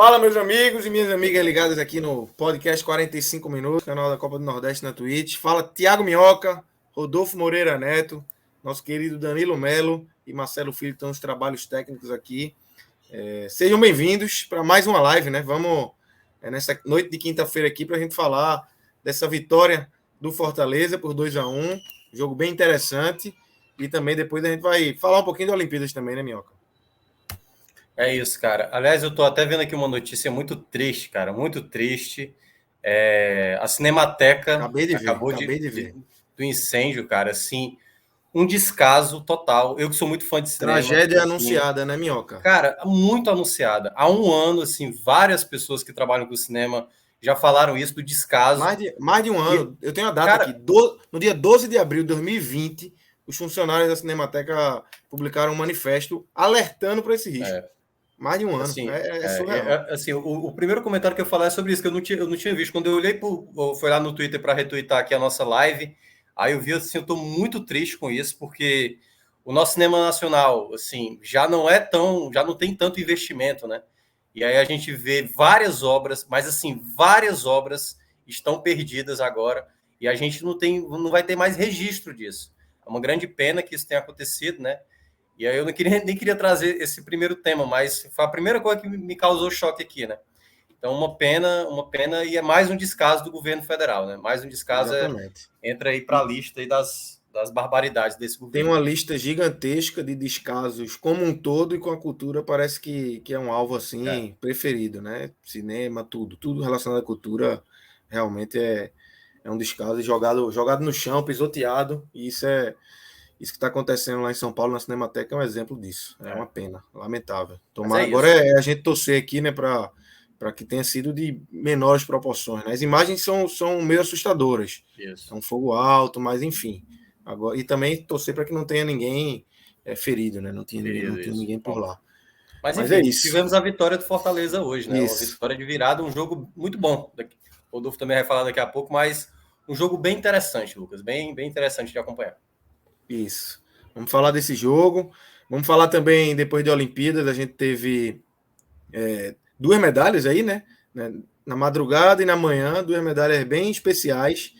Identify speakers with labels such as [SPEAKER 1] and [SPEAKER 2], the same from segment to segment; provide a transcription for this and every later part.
[SPEAKER 1] Fala, meus amigos e minhas amigas ligadas aqui no podcast 45 Minutos, canal da Copa do Nordeste na Twitch. Fala Thiago Minhoca, Rodolfo Moreira Neto, nosso querido Danilo Melo e Marcelo Filho estão nos trabalhos técnicos aqui. Sejam bem-vindos para mais uma live, né? Vamos nessa noite de quinta-feira aqui para a gente falar dessa vitória do Fortaleza por 2-1, jogo bem interessante. E também depois a gente vai falar um pouquinho de Olimpíadas também, né, Minhoca?
[SPEAKER 2] É isso, cara. Aliás, eu tô até vendo aqui uma notícia muito triste, cara, muito triste. A Cinemateca
[SPEAKER 1] Acabei de
[SPEAKER 2] ver.
[SPEAKER 1] ver.
[SPEAKER 2] Do incêndio, cara, assim, um descaso total. Eu que sou muito fã de cinema.
[SPEAKER 1] Tragédia
[SPEAKER 2] assim,
[SPEAKER 1] anunciada, né, Minhoca?
[SPEAKER 2] Cara, muito anunciada. Há um ano, assim, várias pessoas que trabalham com cinema já falaram isso, do descaso.
[SPEAKER 1] Mais de um ano. Eu tenho a data
[SPEAKER 2] cara,
[SPEAKER 1] aqui. No dia 12 de abril de 2020, os funcionários da Cinemateca publicaram um manifesto alertando para esse risco. Mais de um ano.
[SPEAKER 2] Assim,
[SPEAKER 1] surreal.
[SPEAKER 2] O primeiro comentário que eu falar é sobre isso, que eu não tinha visto. Quando eu olhei, foi lá no Twitter para retweetar aqui a nossa live, aí eu vi assim, eu estou muito triste com isso, porque o nosso cinema nacional, assim, já não tem tanto investimento, né? E aí a gente vê várias obras, mas assim, várias obras estão perdidas agora, e a gente não vai ter mais registro disso. É uma grande pena que isso tenha acontecido, né? E aí eu nem queria trazer esse primeiro tema, mas foi a primeira coisa que me causou choque aqui, né? Então, uma pena, e é mais um descaso do governo federal, né? Mais um descaso. Entra aí para a lista aí das barbaridades desse governo.
[SPEAKER 1] Tem uma lista gigantesca de descasos como um todo, e com a cultura parece que é um alvo assim preferido, né? Cinema, tudo relacionado à cultura realmente é um descaso jogado no chão, pisoteado, e isso que está acontecendo lá em São Paulo, na Cinemateca, é um exemplo disso. É uma pena, lamentável. Agora é a gente torcer aqui, né, para que tenha sido de menores proporções, né? As imagens são meio assustadoras.
[SPEAKER 2] Isso.
[SPEAKER 1] É um fogo alto, mas enfim. Agora, e também torcer para que não tenha ninguém ferido, né? Não tinha ninguém por lá.
[SPEAKER 2] Mas enfim, é isso. Tivemos a vitória do Fortaleza hoje, né?
[SPEAKER 1] Isso.
[SPEAKER 2] Uma vitória de virada, um jogo muito bom. O Rodolfo também vai falar daqui a pouco, mas um jogo bem interessante, Lucas. Bem interessante de acompanhar.
[SPEAKER 1] Isso. Vamos falar desse jogo. Vamos falar também, depois de Olimpíadas, a gente teve 2 medalhas aí, né? Na madrugada e na manhã, 2 medalhas bem especiais.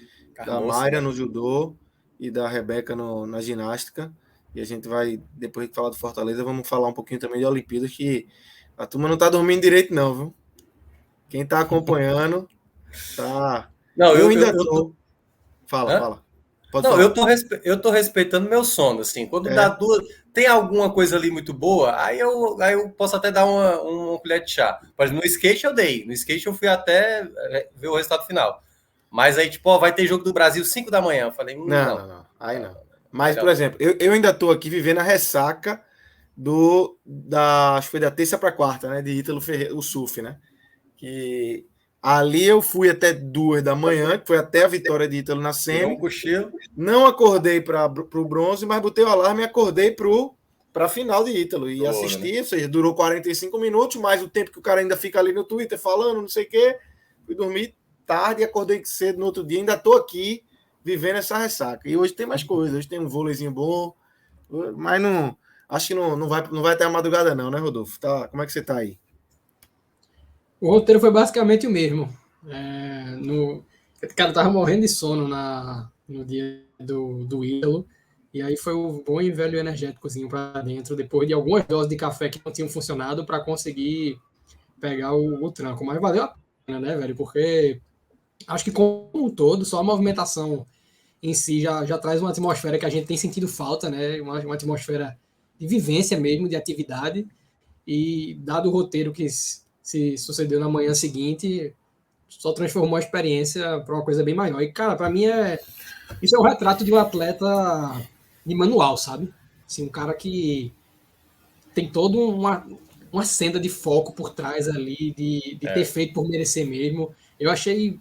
[SPEAKER 1] Da Mayra no judô e da Rebeca na ginástica. E a gente vai, depois de falar do Fortaleza, vamos falar um pouquinho também de Olimpíadas, que a turma não tá dormindo direito não, viu? Quem tá acompanhando tá...
[SPEAKER 2] Não, eu
[SPEAKER 1] ainda tô... Fala.
[SPEAKER 2] Pode falar. Eu tô respeitando meu sono, assim. Quando dá 2, tem alguma coisa ali muito boa, aí eu posso até dar uma colher de chá. Mas no skate eu dei. No skate eu fui até ver o resultado final. Mas aí, tipo, vai ter jogo do Brasil 5 da manhã. Eu falei,
[SPEAKER 1] não. Aí não. Mas, por exemplo, eu ainda tô aqui vivendo a ressaca acho que foi da terça para quarta, né? De Ítalo Ferreira, o surf, né? Que ali eu fui até 2 da manhã, que foi até a vitória de Ítalo na semi. Não acordei para o bronze, mas botei o alarme e acordei para a final de Ítalo. E assisti, ou seja, durou 45 minutos, mais o tempo que o cara ainda fica ali no Twitter falando, não sei o quê. Fui dormir tarde e acordei cedo no outro dia. Ainda estou aqui vivendo essa ressaca. E hoje tem mais coisas. Hoje tem um vôleizinho bom, mas não... Acho que não vai ter a madrugada não, né, Rodolfo? Como é que você tá aí?
[SPEAKER 3] O roteiro foi basicamente o mesmo. O cara tava morrendo de sono no dia do Ítalo, e aí foi o bom e velho energéticozinho para dentro, depois de algumas doses de café que não tinham funcionado para conseguir pegar o tranco. Mas valeu a pena, né, velho? Porque acho que como um todo, só a movimentação em si já traz uma atmosfera que a gente tem sentido falta, né? Uma atmosfera de vivência mesmo, de atividade, e dado o roteiro que se sucedeu na manhã seguinte, só transformou a experiência para uma coisa bem maior. E, cara, para mim isso é um retrato de um atleta de manual, sabe? Assim, um cara que tem toda uma senda de foco por trás ali, de ter feito por merecer mesmo. Eu achei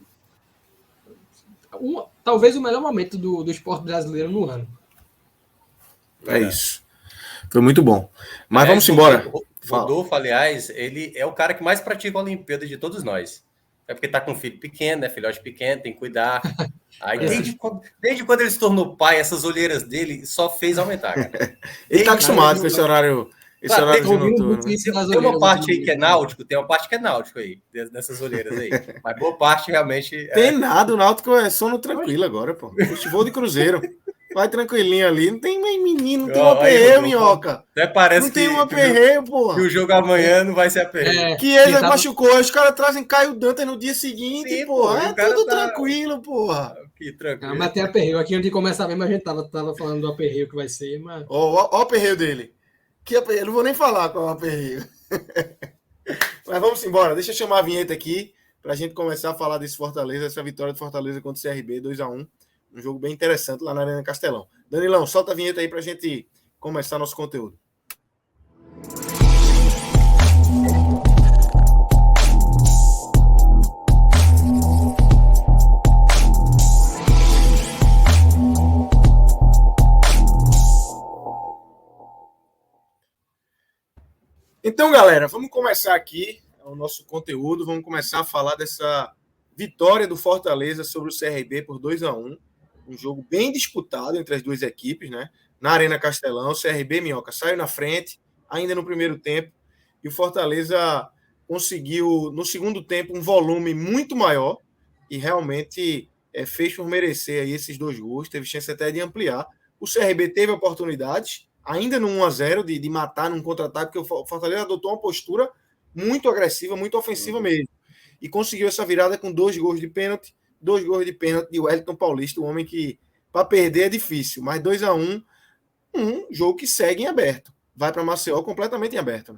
[SPEAKER 3] talvez o melhor momento do esporte brasileiro no ano.
[SPEAKER 1] É isso. Foi muito bom. Mas vamos embora.
[SPEAKER 2] Rodolfo, aliás, ele é o cara que mais pratica a Olimpíada de todos nós. É porque tá com filho pequeno, né? Filhote pequeno, tem que cuidar. Aí, desde quando ele se tornou pai, essas olheiras dele só fez aumentar, cara.
[SPEAKER 1] Ele tá acostumado com esse horário Esse
[SPEAKER 2] Claro,
[SPEAKER 1] horário
[SPEAKER 2] tem
[SPEAKER 1] noturno.
[SPEAKER 2] tem uma parte aí que é náutico, tem uma parte que é náutico aí, dessas olheiras aí. Mas boa parte realmente
[SPEAKER 1] Tem nada, o Náutico é sono tranquilo agora, pô. Voo de cruzeiro. Vai tranquilinho ali. Não tem mais menino, não tem um
[SPEAKER 2] Aí,
[SPEAKER 1] aperreio,
[SPEAKER 2] Rodolfo,
[SPEAKER 1] minhoca.
[SPEAKER 2] até parece
[SPEAKER 1] Não tem um
[SPEAKER 2] que
[SPEAKER 1] aperreio,
[SPEAKER 2] que
[SPEAKER 1] porra.
[SPEAKER 2] o jogo amanhã não vai ser aperreio.
[SPEAKER 1] Que ele
[SPEAKER 3] tava...
[SPEAKER 1] machucou, os caras trazem Caio Dantas no dia seguinte,
[SPEAKER 2] Sim,
[SPEAKER 1] porra.
[SPEAKER 2] pô, e
[SPEAKER 1] É
[SPEAKER 2] o cara
[SPEAKER 1] tudo
[SPEAKER 2] tá...
[SPEAKER 1] tranquilo, porra.
[SPEAKER 2] Que tranquilo.
[SPEAKER 3] mas tem aperreio. Aqui onde começa mesmo, a gente tava falando do aperreio que vai ser, mas...
[SPEAKER 1] Ó o aperreio dele. Que aperreio? Não vou nem falar qual é o aperreio. Mas vamos embora. Deixa eu chamar a vinheta aqui pra gente começar a falar desse Fortaleza, essa vitória do Fortaleza contra o CRB 2-1. Um jogo bem interessante lá na Arena Castelão. Danilão, solta a vinheta aí pra gente começar nosso conteúdo. Então, galera, vamos começar aqui o nosso conteúdo. Vamos começar a falar dessa vitória do Fortaleza sobre o CRB por 2-1. Um jogo bem disputado entre as duas equipes, né? Na Arena Castelão, o CRB, Minhoca, saiu na frente, ainda no primeiro tempo, e o Fortaleza conseguiu, no segundo tempo, um volume muito maior e realmente fez por merecer aí esses 2 gols, teve chance até de ampliar. O CRB teve oportunidades, ainda no 1-0, de matar num contra-ataque, porque o Fortaleza adotou uma postura muito agressiva, muito ofensiva mesmo, e conseguiu essa virada com 2 gols de pênalti, 2 gols de pênalti de Wellington Paulista, um homem que para perder é difícil, mas 2-1, um jogo que segue em aberto, vai para Maceió completamente em aberto,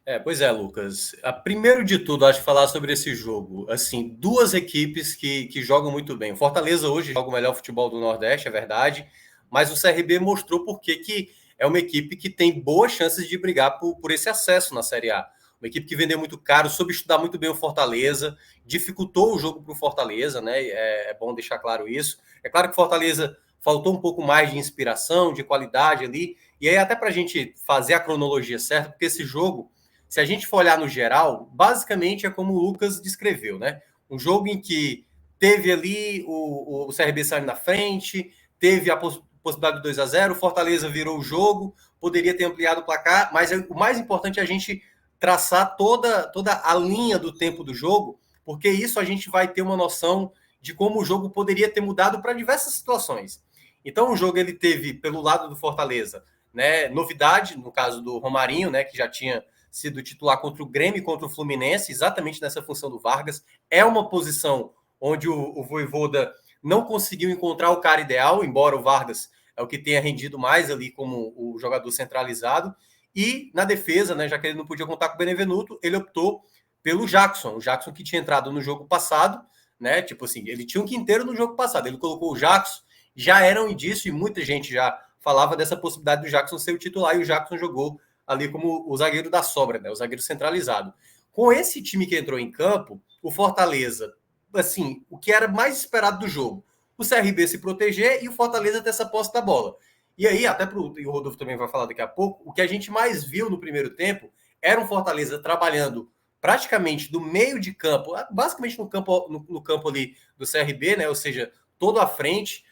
[SPEAKER 1] né?
[SPEAKER 2] Pois é, Lucas. Primeiro de tudo, acho que falar sobre esse jogo. Assim, 2 equipes que jogam muito bem. O Fortaleza hoje joga o melhor futebol do Nordeste, é verdade, mas o CRB mostrou porque que é uma equipe que tem boas chances de brigar por esse acesso na Série A. Uma equipe que vendeu muito caro, soube estudar muito bem o Fortaleza, dificultou o jogo para o Fortaleza, né? É bom deixar claro isso. É claro que o Fortaleza faltou um pouco mais de inspiração, de qualidade ali, e aí até para a gente fazer a cronologia certa, porque esse jogo, se a gente for olhar no geral, basicamente é como o Lucas descreveu, né? Um jogo em que teve ali o CRB saindo na frente, teve a possibilidade de 2-0, o Fortaleza virou o jogo, poderia ter ampliado o placar, mas o mais importante é a gente traçar toda a linha do tempo do jogo, porque isso a gente vai ter uma noção de como o jogo poderia ter mudado para diversas situações. Então o jogo ele teve, pelo lado do Fortaleza, né, novidade, no caso do Romarinho, né, que já tinha sido titular contra o Grêmio e contra o Fluminense, exatamente nessa função do Vargas. É uma posição onde o Vojvoda não conseguiu encontrar o cara ideal, embora o Vargas é o que tenha rendido mais ali como o jogador centralizado. E na defesa, né, já que ele não podia contar com o Benevenuto, ele optou pelo Jackson. O Jackson que tinha entrado no jogo passado, né? Tipo assim, ele tinha um quinteiro no jogo passado. Ele colocou o Jackson, já era um indício, e muita gente já falava dessa possibilidade do Jackson ser o titular, e o Jackson jogou ali como o zagueiro da sobra, né? O zagueiro centralizado. Com esse time que entrou em campo, o Fortaleza, assim, o que era mais esperado do jogo, o CRB se proteger e o Fortaleza ter essa posse da bola. E aí, até e o Rodolfo também vai falar daqui a pouco, o que a gente mais viu no primeiro tempo era um Fortaleza trabalhando praticamente do meio de campo, basicamente no campo ali do CRB, né? Ou seja, todo à frente,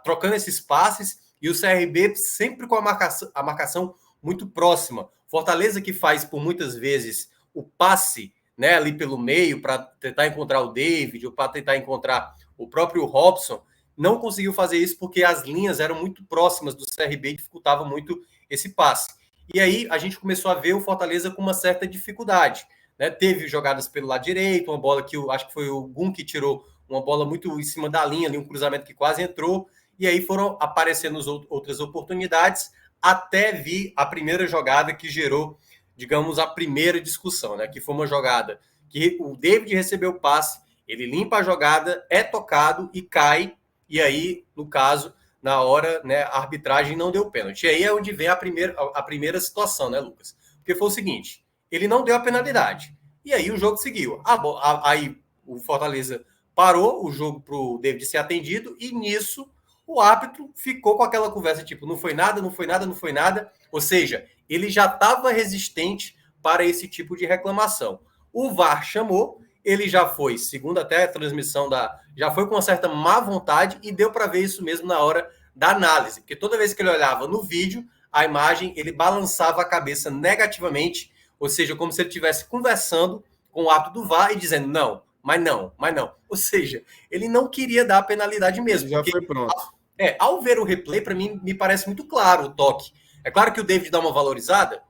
[SPEAKER 2] trocando esses passes, e o CRB sempre com a marcação muito próxima. Fortaleza que faz por muitas vezes o passe, né, ali pelo meio para tentar encontrar o David ou para tentar encontrar o próprio Robson, não conseguiu fazer isso porque as linhas eram muito próximas do CRB e dificultava muito esse passe. E aí a gente começou a ver o Fortaleza com uma certa dificuldade, né? Teve jogadas pelo lado direito, uma bola que acho que foi o Gum que tirou uma bola muito em cima da linha, ali, um cruzamento que quase entrou, e aí foram aparecendo outras oportunidades, até vir a primeira jogada que gerou, digamos, a primeira discussão, né? Que foi uma jogada que o David recebeu o passe, ele limpa a jogada, é tocado e cai, e aí, no caso, na hora, né, a arbitragem não deu pênalti. E aí é onde vem a primeira situação, né, Lucas? Porque foi o seguinte, ele não deu a penalidade, e aí o jogo seguiu. Aí o Fortaleza parou o jogo para o David ser atendido, e nisso o árbitro ficou com aquela conversa, tipo, não foi nada, não foi nada, não foi nada. Ou seja, ele já estava resistente para esse tipo de reclamação. O VAR chamou, ele já foi, segundo até a transmissão, já foi com uma certa má vontade e deu para ver isso mesmo na hora da análise. Porque toda vez que ele olhava no vídeo, a imagem, ele balançava a cabeça negativamente, ou seja, como se ele estivesse conversando com o ato do VAR e dizendo não, mas não, mas não. Ou seja, ele não queria dar a penalidade mesmo.
[SPEAKER 1] Ele já foi pronto.
[SPEAKER 2] Ao ver o replay, para mim, me parece muito claro o toque. É claro que o David dá uma valorizada,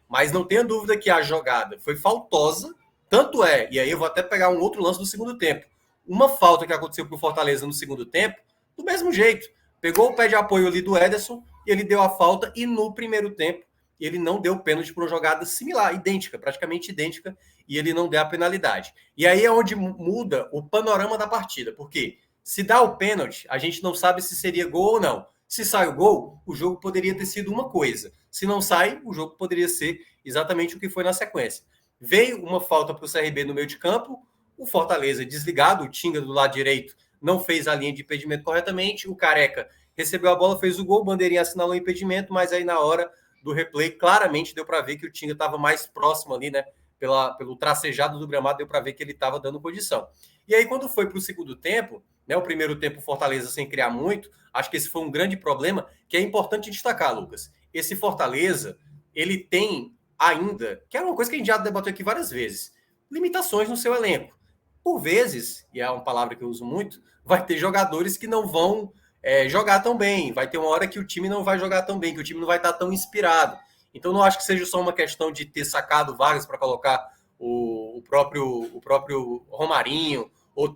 [SPEAKER 2] mas não tenha dúvida que a jogada foi faltosa, tanto é, e aí eu vou até pegar um outro lance do segundo tempo, uma falta que aconteceu para o Fortaleza no segundo tempo, do mesmo jeito, pegou o pé de apoio ali do Ederson, ele deu a falta, e no primeiro tempo, ele não deu pênalti para uma jogada similar, idêntica, praticamente idêntica, e ele não deu a penalidade. E aí é onde muda o panorama da partida, porque se dá o pênalti, a gente não sabe se seria gol ou não. Se sai o gol, o jogo poderia ter sido uma coisa. Se não sai, o jogo poderia ser exatamente o que foi na sequência. Veio uma falta para o CRB no meio de campo, o Fortaleza desligado, o Tinga do lado direito não fez a linha de impedimento corretamente, o Careca recebeu a bola, fez o gol, o Bandeirinha assinalou o impedimento, mas aí na hora do replay, claramente deu para ver que o Tinga estava mais próximo ali, né? Pelo tracejado do gramado, deu para ver que ele estava dando condição. E aí, quando foi para o segundo tempo, né, o primeiro tempo, o Fortaleza sem criar muito, acho que esse foi um grande problema, que é importante destacar, Lucas. Esse Fortaleza, ele tem ainda, que é uma coisa que a gente já debateu aqui várias vezes, limitações no seu elenco. Por vezes, e é uma palavra que eu uso muito, vai ter jogadores que não vão jogar tão bem, vai ter uma hora que o time não vai jogar tão bem, que o time não vai estar tão inspirado. Então, não acho que seja só uma questão de ter sacado vagas para colocar o próprio Romarinho, ou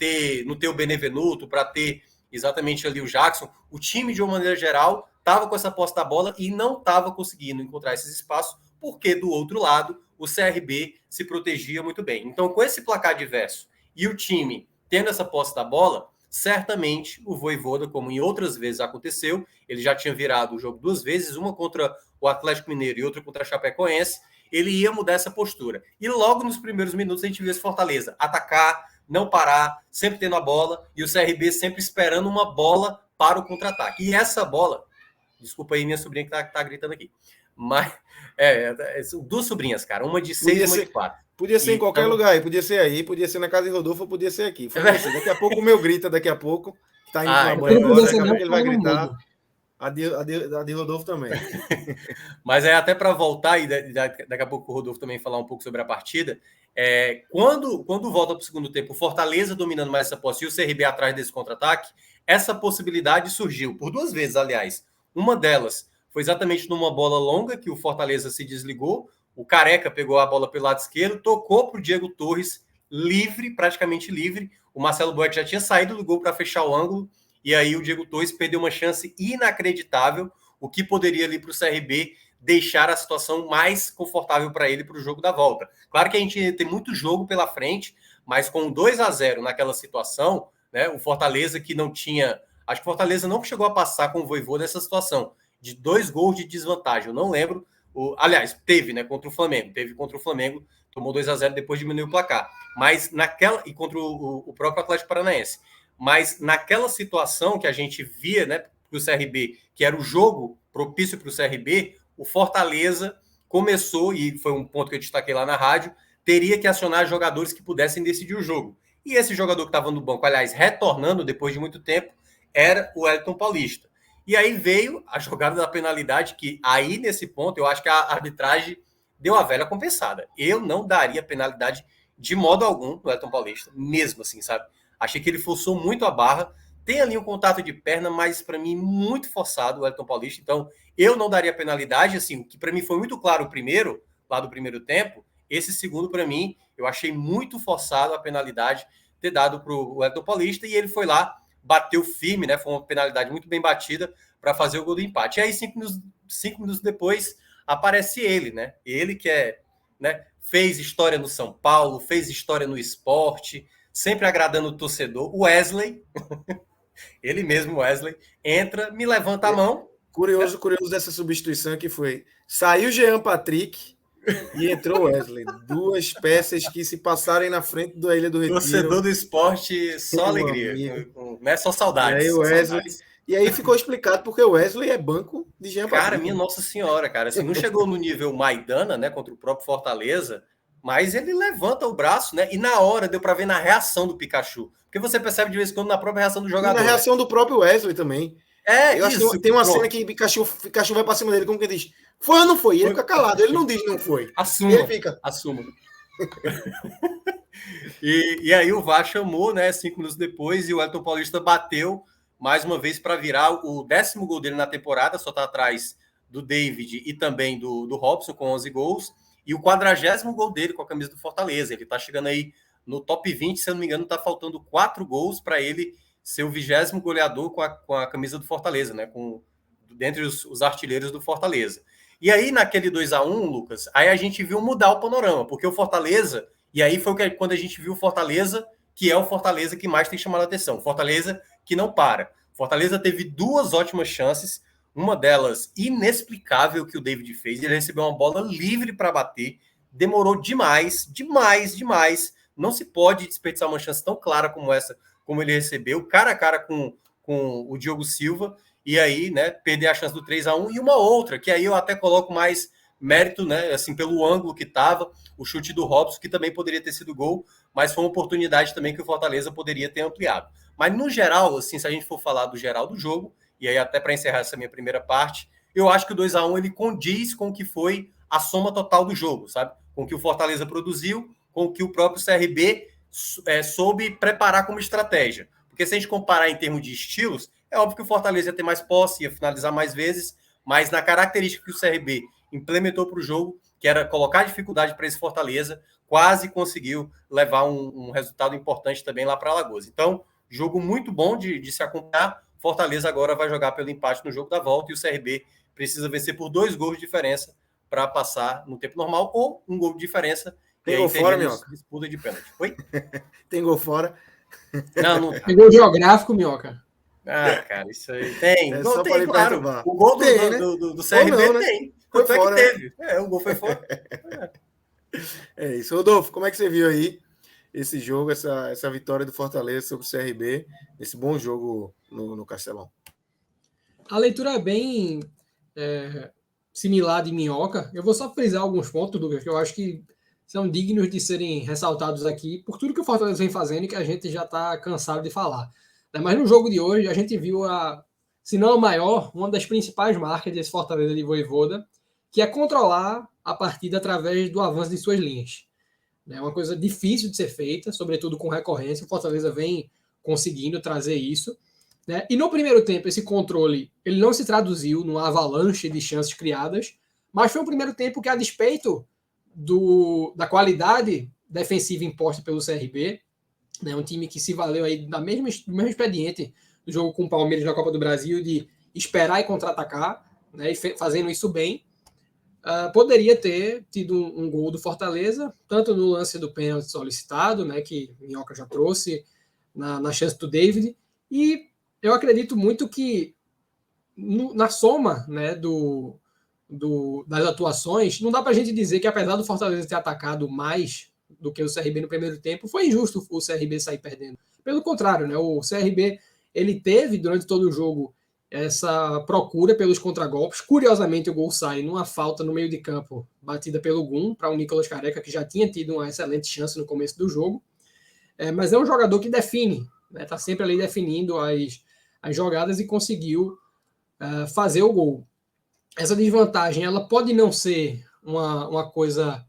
[SPEAKER 2] não ter o Benevenuto para ter exatamente ali o Jackson. O time, de uma maneira geral, estava com essa posse da bola e não estava conseguindo encontrar esses espaços, porque do outro lado, o CRB se protegia muito bem. Então, com esse placar adverso e o time tendo essa posse da bola, certamente o Vojvoda, como em outras vezes aconteceu, ele já tinha virado o jogo 2 vezes, uma contra o Atlético Mineiro e outra contra a Chapecoense, ele ia mudar essa postura. E logo nos primeiros minutos a gente viu esse Fortaleza atacar, não parar, sempre tendo a bola, e o CRB sempre esperando uma bola para o contra-ataque. E essa bola, desculpa aí minha sobrinha que tá gritando aqui, mas duas sobrinhas, cara, uma de 6 e uma de 4.
[SPEAKER 1] Podia ser em qualquer lugar aí, podia ser aí, podia ser na casa de Rodolfo, ou podia ser aqui. Daqui a pouco o meu grita, daqui a pouco, que tá indo tomar banho agora, daqui a pouco ele vai gritar. A de Rodolfo também.
[SPEAKER 2] Mas até para voltar, e daqui a pouco o Rodolfo também falar um pouco sobre a partida, quando volta para o segundo tempo, o Fortaleza dominando mais essa posse e o CRB atrás desse contra-ataque, essa possibilidade surgiu por 2 vezes, aliás. Uma delas foi exatamente numa bola longa que o Fortaleza se desligou, o Careca pegou a bola pelo lado esquerdo, tocou para o Diego Torres, livre, praticamente livre. O Marcelo Boeck já tinha saído do gol para fechar o ângulo, e aí o Diego Torres perdeu uma chance inacreditável, o que poderia ali para o CRB deixar a situação mais confortável para ele para o jogo da volta. Claro que a gente tem muito jogo pela frente, mas com 2-0 naquela situação, né, o Fortaleza que não tinha... Acho que o Fortaleza não chegou a passar com o Vojvoda nessa situação, de 2 gols de desvantagem. Eu não lembro... Aliás, teve, né, contra o Flamengo. Teve contra o Flamengo, tomou 2-0, depois diminuiu o placar. Mas naquela... E contra o próprio Atlético Paranaense. Mas naquela situação que a gente via, né, para o CRB, que era o jogo propício para o CRB, o Fortaleza começou, e foi um ponto que eu destaquei lá na rádio, teria que acionar jogadores que pudessem decidir o jogo. E esse jogador que estava no banco, aliás, retornando depois de muito tempo, era o Wellington Paulista. E aí veio a jogada da penalidade, que aí nesse ponto eu acho que a arbitragem deu a velha compensada. Eu não daria penalidade de modo algum no Wellington Paulista, mesmo assim, sabe? Achei que ele forçou muito a barra. Tem ali um contato de perna, mas para mim muito forçado o Wellington Paulista. Então eu não daria penalidade, assim, o que para mim foi muito claro o primeiro, lá do primeiro tempo. Esse segundo, para mim, eu achei muito forçado a penalidade ter dado para o Wellington Paulista, e ele foi lá, bateu firme, né? Foi uma penalidade muito bem batida para fazer o gol do empate. E aí, 5 minutos depois, aparece ele, né? Ele que fez história no São Paulo, fez história no esporte, sempre agradando o torcedor. O Wesley, ele mesmo, Wesley, entra, me levanta a mão.
[SPEAKER 1] Curioso dessa substituição que foi: saiu Jean Patrick e entrou Wesley. 2 peças que se passarem na frente da Ilha do Retiro.
[SPEAKER 2] Torcedor do esporte, só alegria. Não é só saudades.
[SPEAKER 1] E aí, Wesley, e aí ficou explicado porque o Wesley é banco de Jean Patrick.
[SPEAKER 2] Cara, minha Nossa Senhora, cara. Assim, não chegou no nível Maidana, né, contra o próprio Fortaleza, mas ele levanta o braço, né? E na hora deu para ver na reação do Pikachu. Porque você percebe de vez em quando na própria reação do jogador.
[SPEAKER 1] E na reação do próprio Wesley também. Eu acho que tem uma cena que Pikachu vai pra cima dele, como que diz? Foi ou não foi? E ele fica calado, ele não diz não foi.
[SPEAKER 2] Assuma.
[SPEAKER 1] Ele fica.
[SPEAKER 2] Assuma. E aí o VAR chamou, né, 5 minutos depois, e o Wellington Paulista bateu mais uma vez para virar o 10º gol dele na temporada, só está atrás do David e também do Robson, com 11 gols, e o 40º gol dele com a camisa do Fortaleza. Ele está chegando aí no top 20, se eu não me engano, está faltando 4 gols para ele ser o 20º goleador com a camisa do Fortaleza, né, dentre os artilheiros do Fortaleza. E aí, naquele 2-1, Lucas, aí a gente viu mudar o panorama, porque o Fortaleza, e aí foi quando a gente viu o Fortaleza, que é o Fortaleza que mais tem chamado a atenção, Fortaleza que não para. Fortaleza teve 2 ótimas chances, uma delas inexplicável que o David fez, ele recebeu uma bola livre para bater, demorou demais, não se pode desperdiçar uma chance tão clara como essa, como ele recebeu, cara a cara com o Diogo Silva, e aí, né, perder a chance do 3-1, e uma outra, que aí eu até coloco mais mérito, né, assim, pelo ângulo que estava, o chute do Robson, que também poderia ter sido gol, mas foi uma oportunidade também que o Fortaleza poderia ter ampliado. Mas, no geral, assim, se a gente for falar do geral do jogo, e aí até para encerrar essa minha primeira parte, eu acho que o 2-1 ele condiz com o que foi a soma total do jogo, sabe? Com o que o Fortaleza produziu, com o que o próprio CRB soube preparar como estratégia. Porque se a gente comparar em termos de estilos, é óbvio que o Fortaleza ia ter mais posse, ia finalizar mais vezes, mas na característica que o CRB implementou para o jogo, que era colocar dificuldade para esse Fortaleza, quase conseguiu levar um resultado importante também lá para Alagoas. Então, jogo muito bom de se acompanhar. Fortaleza agora vai jogar pelo empate no jogo da volta e o CRB precisa vencer por 2 gols de diferença para passar no tempo normal ou um gol de diferença.
[SPEAKER 1] Tem gol fora, Minhoca?
[SPEAKER 2] Disputa de pênalti. Oi?
[SPEAKER 1] Tem gol fora?
[SPEAKER 2] Não.
[SPEAKER 3] Tem gol geográfico, Minhoca.
[SPEAKER 2] Ah, cara, isso aí tem.
[SPEAKER 1] É
[SPEAKER 2] Gol
[SPEAKER 1] só
[SPEAKER 2] tem, claro. O gol do CRB
[SPEAKER 1] não, né?
[SPEAKER 2] tem.
[SPEAKER 1] Foi
[SPEAKER 2] Quanto
[SPEAKER 1] fora,
[SPEAKER 2] é que teve? O gol foi fora.
[SPEAKER 1] É isso. Rodolfo, como é que você viu aí esse jogo, essa vitória do Fortaleza sobre o CRB, esse bom jogo no Castelão?
[SPEAKER 3] A leitura é bem similar de Minhoca. Eu vou só frisar alguns pontos, Lucas, que eu acho que são dignos de serem ressaltados aqui por tudo que o Fortaleza vem fazendo e que a gente já está cansado de falar. Mas no jogo de hoje, a gente viu se não a maior, uma das principais marcas desse Fortaleza de Vojvoda, que é controlar a partida através do avanço de suas linhas. É uma coisa difícil de ser feita, sobretudo com recorrência. O Fortaleza vem conseguindo trazer isso. Né? E no primeiro tempo, esse controle ele não se traduziu numa avalanche de chances criadas, mas foi um primeiro tempo que, a despeito da qualidade defensiva imposta pelo CRB, né, um time que se valeu aí do mesmo expediente do jogo com o Palmeiras na Copa do Brasil, de esperar e contra-atacar, né, e fazendo isso bem, poderia ter tido um gol do Fortaleza, tanto no lance do pênalti solicitado, né, que Minhoca já trouxe, na chance do David, e eu acredito muito que na soma, né, das atuações, não dá para a gente dizer que, apesar do Fortaleza ter atacado mais do que o CRB no primeiro tempo, foi injusto o CRB sair perdendo. Pelo contrário, né, o CRB ele teve durante todo o jogo essa procura pelos contragolpes. Curiosamente, o gol sai numa falta no meio de campo, batida pelo Gum, para o Nicolas Careca, que já tinha tido uma excelente chance no começo do jogo. Mas é um jogador que define, está, né, sempre ali definindo as jogadas e conseguiu fazer o gol. Essa desvantagem ela pode não ser uma coisa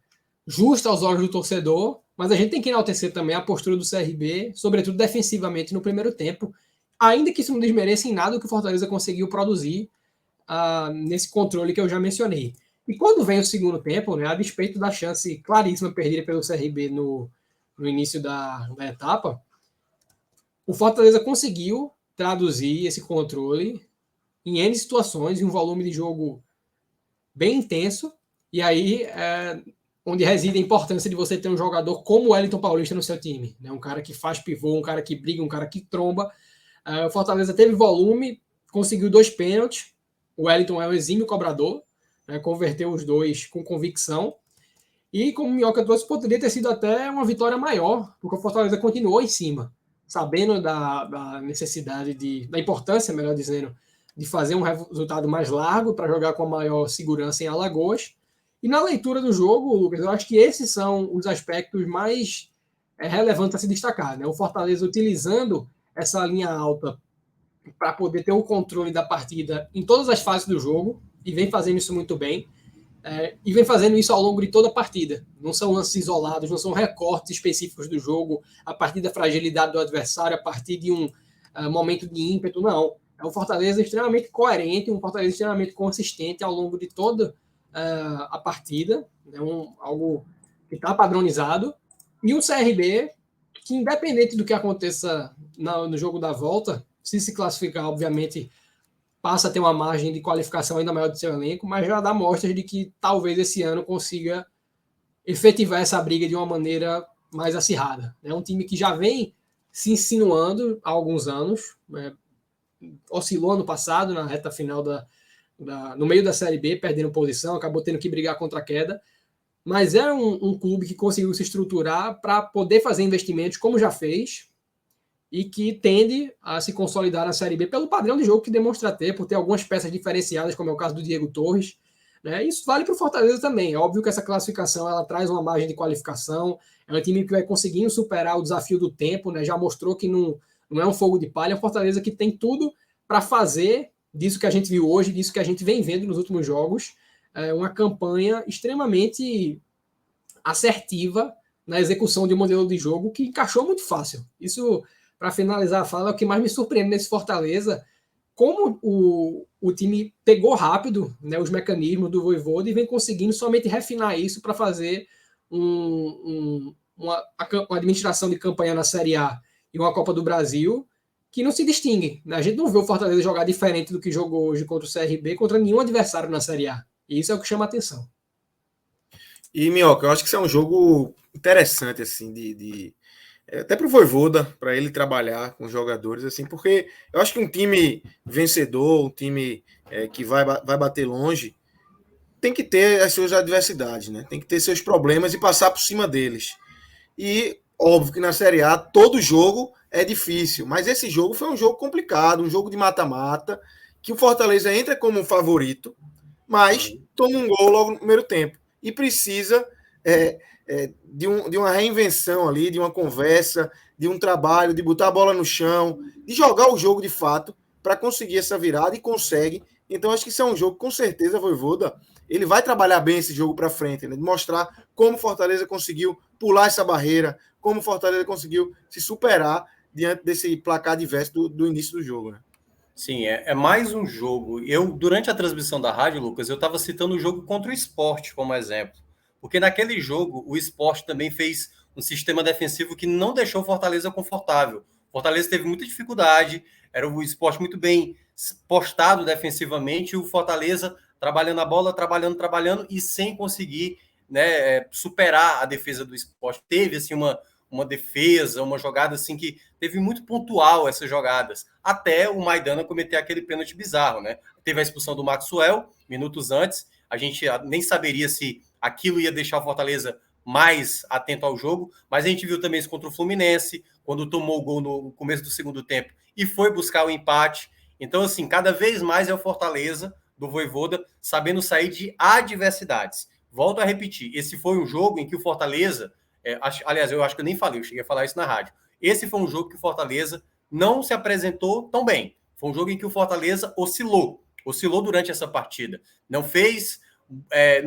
[SPEAKER 3] justa aos olhos do torcedor, mas a gente tem que enaltecer também a postura do CRB, sobretudo defensivamente no primeiro tempo, ainda que isso não desmereça em nada o que o Fortaleza conseguiu produzir nesse controle que eu já mencionei. E quando vem o segundo tempo, né, a despeito da chance claríssima perdida pelo CRB no início da etapa, o Fortaleza conseguiu traduzir esse controle em N situações, em um volume de jogo bem intenso, e aí onde reside a importância de você ter um jogador como o Wellington Paulista no seu time, né? Um cara que faz pivô, um cara que briga, um cara que tromba. O Fortaleza teve volume, conseguiu 2 pênaltis, o Wellington é um exímio cobrador, né? Converteu os 2 com convicção, e como o Minhoca trouxe, poderia ter sido até uma vitória maior, porque o Fortaleza continuou em cima, sabendo da necessidade, da importância, melhor dizendo, de fazer um resultado mais largo para jogar com a maior segurança em Alagoas. E na leitura do jogo, Lucas, eu acho que esses são os aspectos mais relevantes a se destacar, né? O Fortaleza utilizando essa linha alta para poder ter o controle da partida em todas as fases do jogo, e vem fazendo isso muito bem, e vem fazendo isso ao longo de toda a partida. Não são lances isolados, não são recortes específicos do jogo, a partir da fragilidade do adversário, a partir de um momento de ímpeto, não. É um Fortaleza extremamente coerente, um Fortaleza extremamente consistente ao longo de toda a partida, é algo que está padronizado, e um CRB que, independente do que aconteça no jogo da volta, se classificar, obviamente, passa a ter uma margem de qualificação ainda maior do seu elenco, mas já dá mostras de que talvez esse ano consiga efetivar essa briga de uma maneira mais acirrada. É um time que já vem se insinuando há alguns anos, oscilou ano passado na reta final no meio da Série B, perdendo posição, acabou tendo que brigar contra a queda, mas é um clube que conseguiu se estruturar para poder fazer investimentos como já fez, e que tende a se consolidar na Série B pelo padrão de jogo que demonstra ter, por ter algumas peças diferenciadas, como é o caso do Diego Torres. Né? Isso vale para o Fortaleza também. É óbvio que essa classificação ela traz uma margem de qualificação, é um time que vai conseguindo superar o desafio do tempo, né? Já mostrou que não é um fogo de palha, é um Fortaleza que tem tudo para fazer disso que a gente viu hoje, disso que a gente vem vendo nos últimos jogos, uma campanha extremamente assertiva na execução de um modelo de jogo que encaixou muito fácil. Isso, para finalizar a fala, é o que mais me surpreende nesse Fortaleza, como o time pegou rápido, né, os mecanismos do Vojvoda e vem conseguindo somente refinar isso para fazer uma administração de campanha na Série A e uma Copa do Brasil que não se distingue. Né? A gente não vê o Fortaleza jogar diferente do que jogou hoje contra o CRB, contra nenhum adversário na Série A. E isso é o que chama a atenção.
[SPEAKER 1] E, Minhoca, eu acho que isso é um jogo interessante, assim, até para o Vojvoda, para ele trabalhar com os jogadores, assim, porque eu acho que um time vencedor, um time que vai bater longe, tem que ter as suas adversidades, né? Tem que ter seus problemas e passar por cima deles. E, óbvio que na Série A, todo jogo é difícil, mas esse jogo foi um jogo complicado, um jogo de mata-mata, que o Fortaleza entra como um favorito, mas toma um gol logo no primeiro tempo. E precisa de uma reinvenção ali, de uma conversa, de um trabalho, de botar a bola no chão, de jogar o jogo de fato para conseguir essa virada e consegue. Então acho que isso é um jogo, com certeza, Vojvoda, ele vai trabalhar bem esse jogo para frente, né? De mostrar como o Fortaleza conseguiu pular essa barreira, como o Fortaleza conseguiu se superar diante desse placar adverso do início do jogo, né?
[SPEAKER 2] Sim, é mais um jogo. Durante a transmissão da rádio, Lucas, eu estava citando o jogo contra o Sport como exemplo. Porque naquele jogo, o Sport também fez um sistema defensivo que não deixou o Fortaleza confortável. O Fortaleza teve muita dificuldade, era o Sport muito bem postado defensivamente, e o Fortaleza trabalhando a bola, trabalhando, e sem conseguir, né, superar a defesa do Sport. Teve assim, uma defesa, uma jogada assim que teve muito pontual essas jogadas, até o Maidana cometer aquele pênalti bizarro, né? Teve a expulsão do Maxwell minutos antes, a gente nem saberia se aquilo ia deixar o Fortaleza mais atento ao jogo, mas a gente viu também isso contra o Fluminense, quando tomou o gol no começo do segundo tempo e foi buscar o empate. Então, assim, cada vez mais é o Fortaleza do Vojvoda sabendo sair de adversidades. Volto a repetir, esse foi um jogo em que o Fortaleza, aliás, eu acho que eu nem falei, eu cheguei a falar isso na rádio. Esse foi um jogo que o Fortaleza não se apresentou tão bem. Foi um jogo em que o Fortaleza oscilou durante essa partida. Não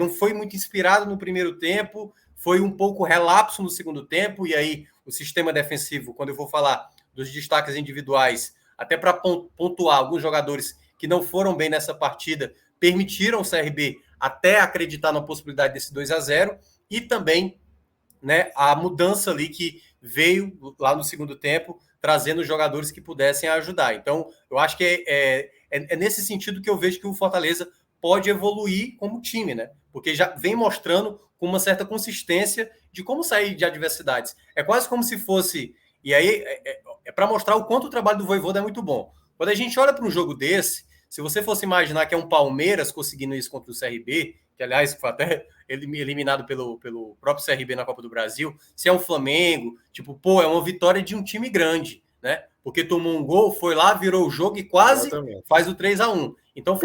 [SPEAKER 2] foi muito inspirado no primeiro tempo, foi um pouco relapso no segundo tempo, e aí o sistema defensivo, quando eu vou falar dos destaques individuais, até para pontuar alguns jogadores que não foram bem nessa partida, permitiram o CRB até acreditar na possibilidade desse 2-0, e também, né, a mudança ali que veio lá no segundo tempo, trazendo jogadores que pudessem ajudar. Então, eu acho que é nesse sentido que eu vejo que o Fortaleza pode evoluir como time, né? Porque já vem mostrando com uma certa consistência de como sair de adversidades. É quase como se fosse... E aí, para mostrar o quanto o trabalho do Vojvoda é muito bom. Quando a gente olha para um jogo desse, se você fosse imaginar que é um Palmeiras conseguindo isso contra o CRB, que, aliás, foi até eliminado pelo próprio CRB na Copa do Brasil, se é um Flamengo, tipo, é uma vitória de um time grande, né? Porque tomou um gol, foi lá, virou o jogo e quase faz o 3-1. Então, o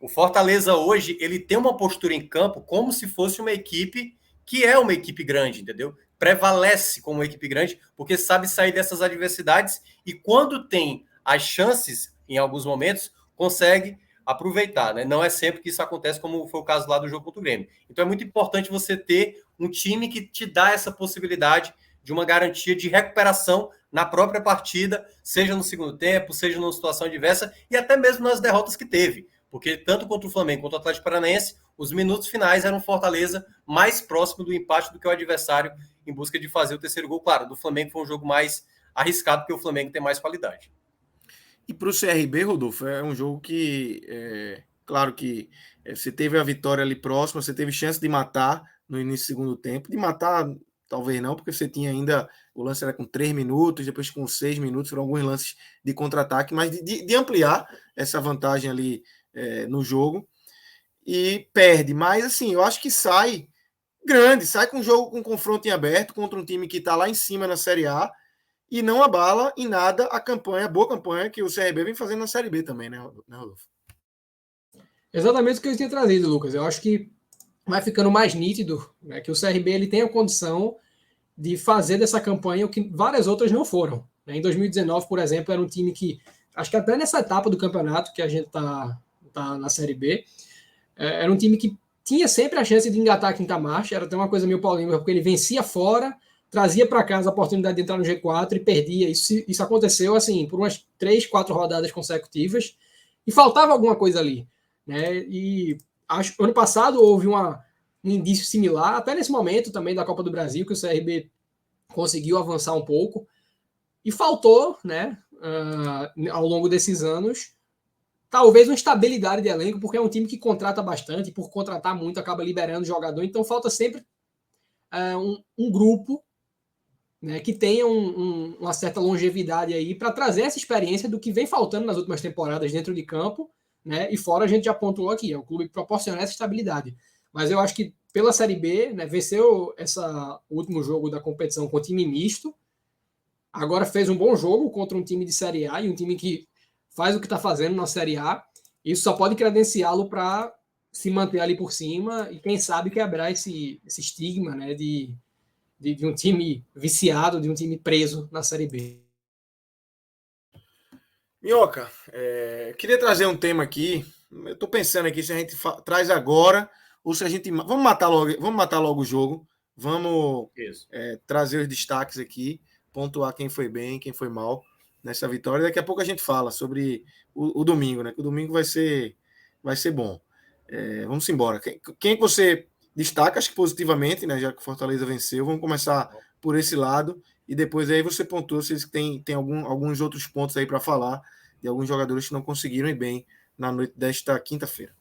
[SPEAKER 2] Fortaleza hoje, ele tem uma postura em campo como se fosse uma equipe que é uma equipe grande, entendeu? prevalece como uma equipe grande, porque sabe sair dessas adversidades e quando tem as chances, em alguns momentos, consegue aproveitar, né? Não é sempre que isso acontece, como foi o caso lá do jogo contra o Grêmio. Então é muito importante você ter um time que te dá essa possibilidade de uma garantia de recuperação na própria partida, seja no segundo tempo, seja numa situação adversa e até mesmo nas derrotas que teve. Porque tanto contra o Flamengo quanto o Atlético Paranaense, os minutos finais eram Fortaleza mais próximo do empate do que o adversário em busca de fazer o terceiro gol. Claro, do Flamengo foi um jogo mais arriscado, porque o Flamengo tem mais qualidade.
[SPEAKER 1] E para o CRB, Rodolfo, é um jogo que, claro que você teve a vitória ali próxima, você teve chance de matar no início do segundo tempo, de matar talvez não, porque você tinha ainda, o lance era com 3 minutos, depois com 6 minutos, foram alguns lances de contra-ataque, mas de ampliar essa vantagem ali no jogo, e perde, mas assim, eu acho que sai grande, sai com um jogo com confronto em aberto, contra um time que está lá em cima na Série A, e não abala em nada a boa campanha que o CRB vem fazendo na Série B também, né, Rodolfo?
[SPEAKER 3] Exatamente o que eu tinha trazido, Lucas. Eu acho que vai ficando mais nítido, né, que o CRB ele tem a condição de fazer dessa campanha o que várias outras não foram. Né? Em 2019, por exemplo, era um time que, acho que até nessa etapa do campeonato que a gente tá na Série B, era um time que tinha sempre a chance de engatar a quinta marcha, era até uma coisa meio polêmica, porque ele vencia fora, trazia para casa a oportunidade de entrar no G4 e perdia. Isso aconteceu assim por umas 3, 4 rodadas consecutivas e faltava alguma coisa ali. Né? E ano passado houve um indício similar, até nesse momento também da Copa do Brasil, que o CRB conseguiu avançar um pouco e faltou, né, ao longo desses anos, talvez uma estabilidade de elenco, porque é um time que contrata bastante e por contratar muito acaba liberando jogador, então falta sempre um grupo, né, que tenha uma certa longevidade aí para trazer essa experiência do que vem faltando nas últimas temporadas dentro de campo, né, e fora a gente já pontuou aqui, é o clube que proporciona essa estabilidade. Mas eu acho que pela Série B, né, venceu o último jogo da competição com time misto, agora fez um bom jogo contra um time de Série A e um time que faz o que está fazendo na Série A, isso só pode credenciá-lo para se manter ali por cima e quem sabe quebrar esse estigma, né, de um time viciado, de um time preso na Série B.
[SPEAKER 1] Minhoca, queria trazer um tema aqui. Eu estou pensando aqui se a gente traz agora ou se a gente vamos matar logo o jogo. Vamos trazer os destaques aqui, pontuar quem foi bem, quem foi mal nessa vitória. Daqui a pouco a gente fala sobre o domingo, né? Que o domingo vai ser bom. Vamos embora. Quem você destaca, acho que positivamente, né? Já que o Fortaleza venceu, vamos começar por esse lado e depois aí você pontua se tem alguns outros pontos aí para falar de alguns jogadores que não conseguiram ir bem na noite desta quinta-feira.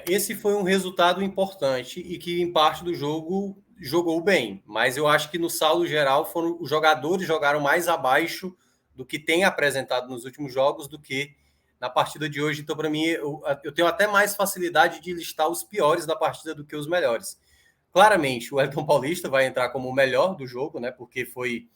[SPEAKER 2] Esse foi um resultado importante e que em parte do jogo jogou bem, mas eu acho que no saldo geral os jogadores jogaram mais abaixo do que tem apresentado nos últimos jogos do que na partida de hoje. Então, para mim, eu tenho até mais facilidade de listar os piores da partida do que os melhores. Claramente, o Wellington Paulista vai entrar como o melhor do jogo, né? Porque foi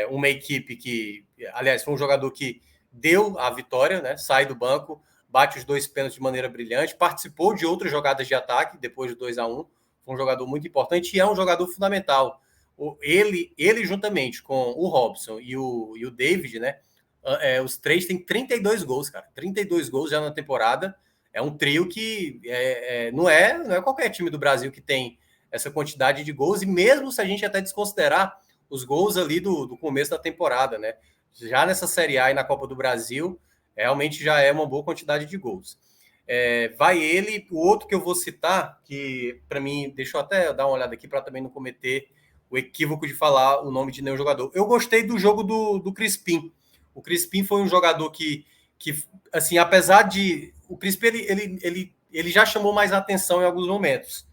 [SPEAKER 2] uma equipe que, aliás, foi um jogador que deu a vitória, né? Sai do banco, bate os 2 pênaltis de maneira brilhante, participou de outras jogadas de ataque depois do 2-1, foi um jogador muito importante e é um jogador fundamental. Ele juntamente com o Robson e o David, né? Os 3 têm 32 gols, cara. 32 gols já na temporada. É um trio que não é qualquer time do Brasil que tem essa quantidade de gols, e mesmo se a gente até desconsiderar os gols ali do começo da temporada, né? Já nessa Série A e na Copa do Brasil, realmente já é uma boa quantidade de gols. Vai ele, o outro que eu vou citar, que para mim, deixa eu até dar uma olhada aqui para também não cometer o equívoco de falar o nome de nenhum jogador. Eu gostei do jogo do Crispim. O Crispim foi um jogador que assim, apesar de... O Crispim, ele já chamou mais atenção em alguns momentos,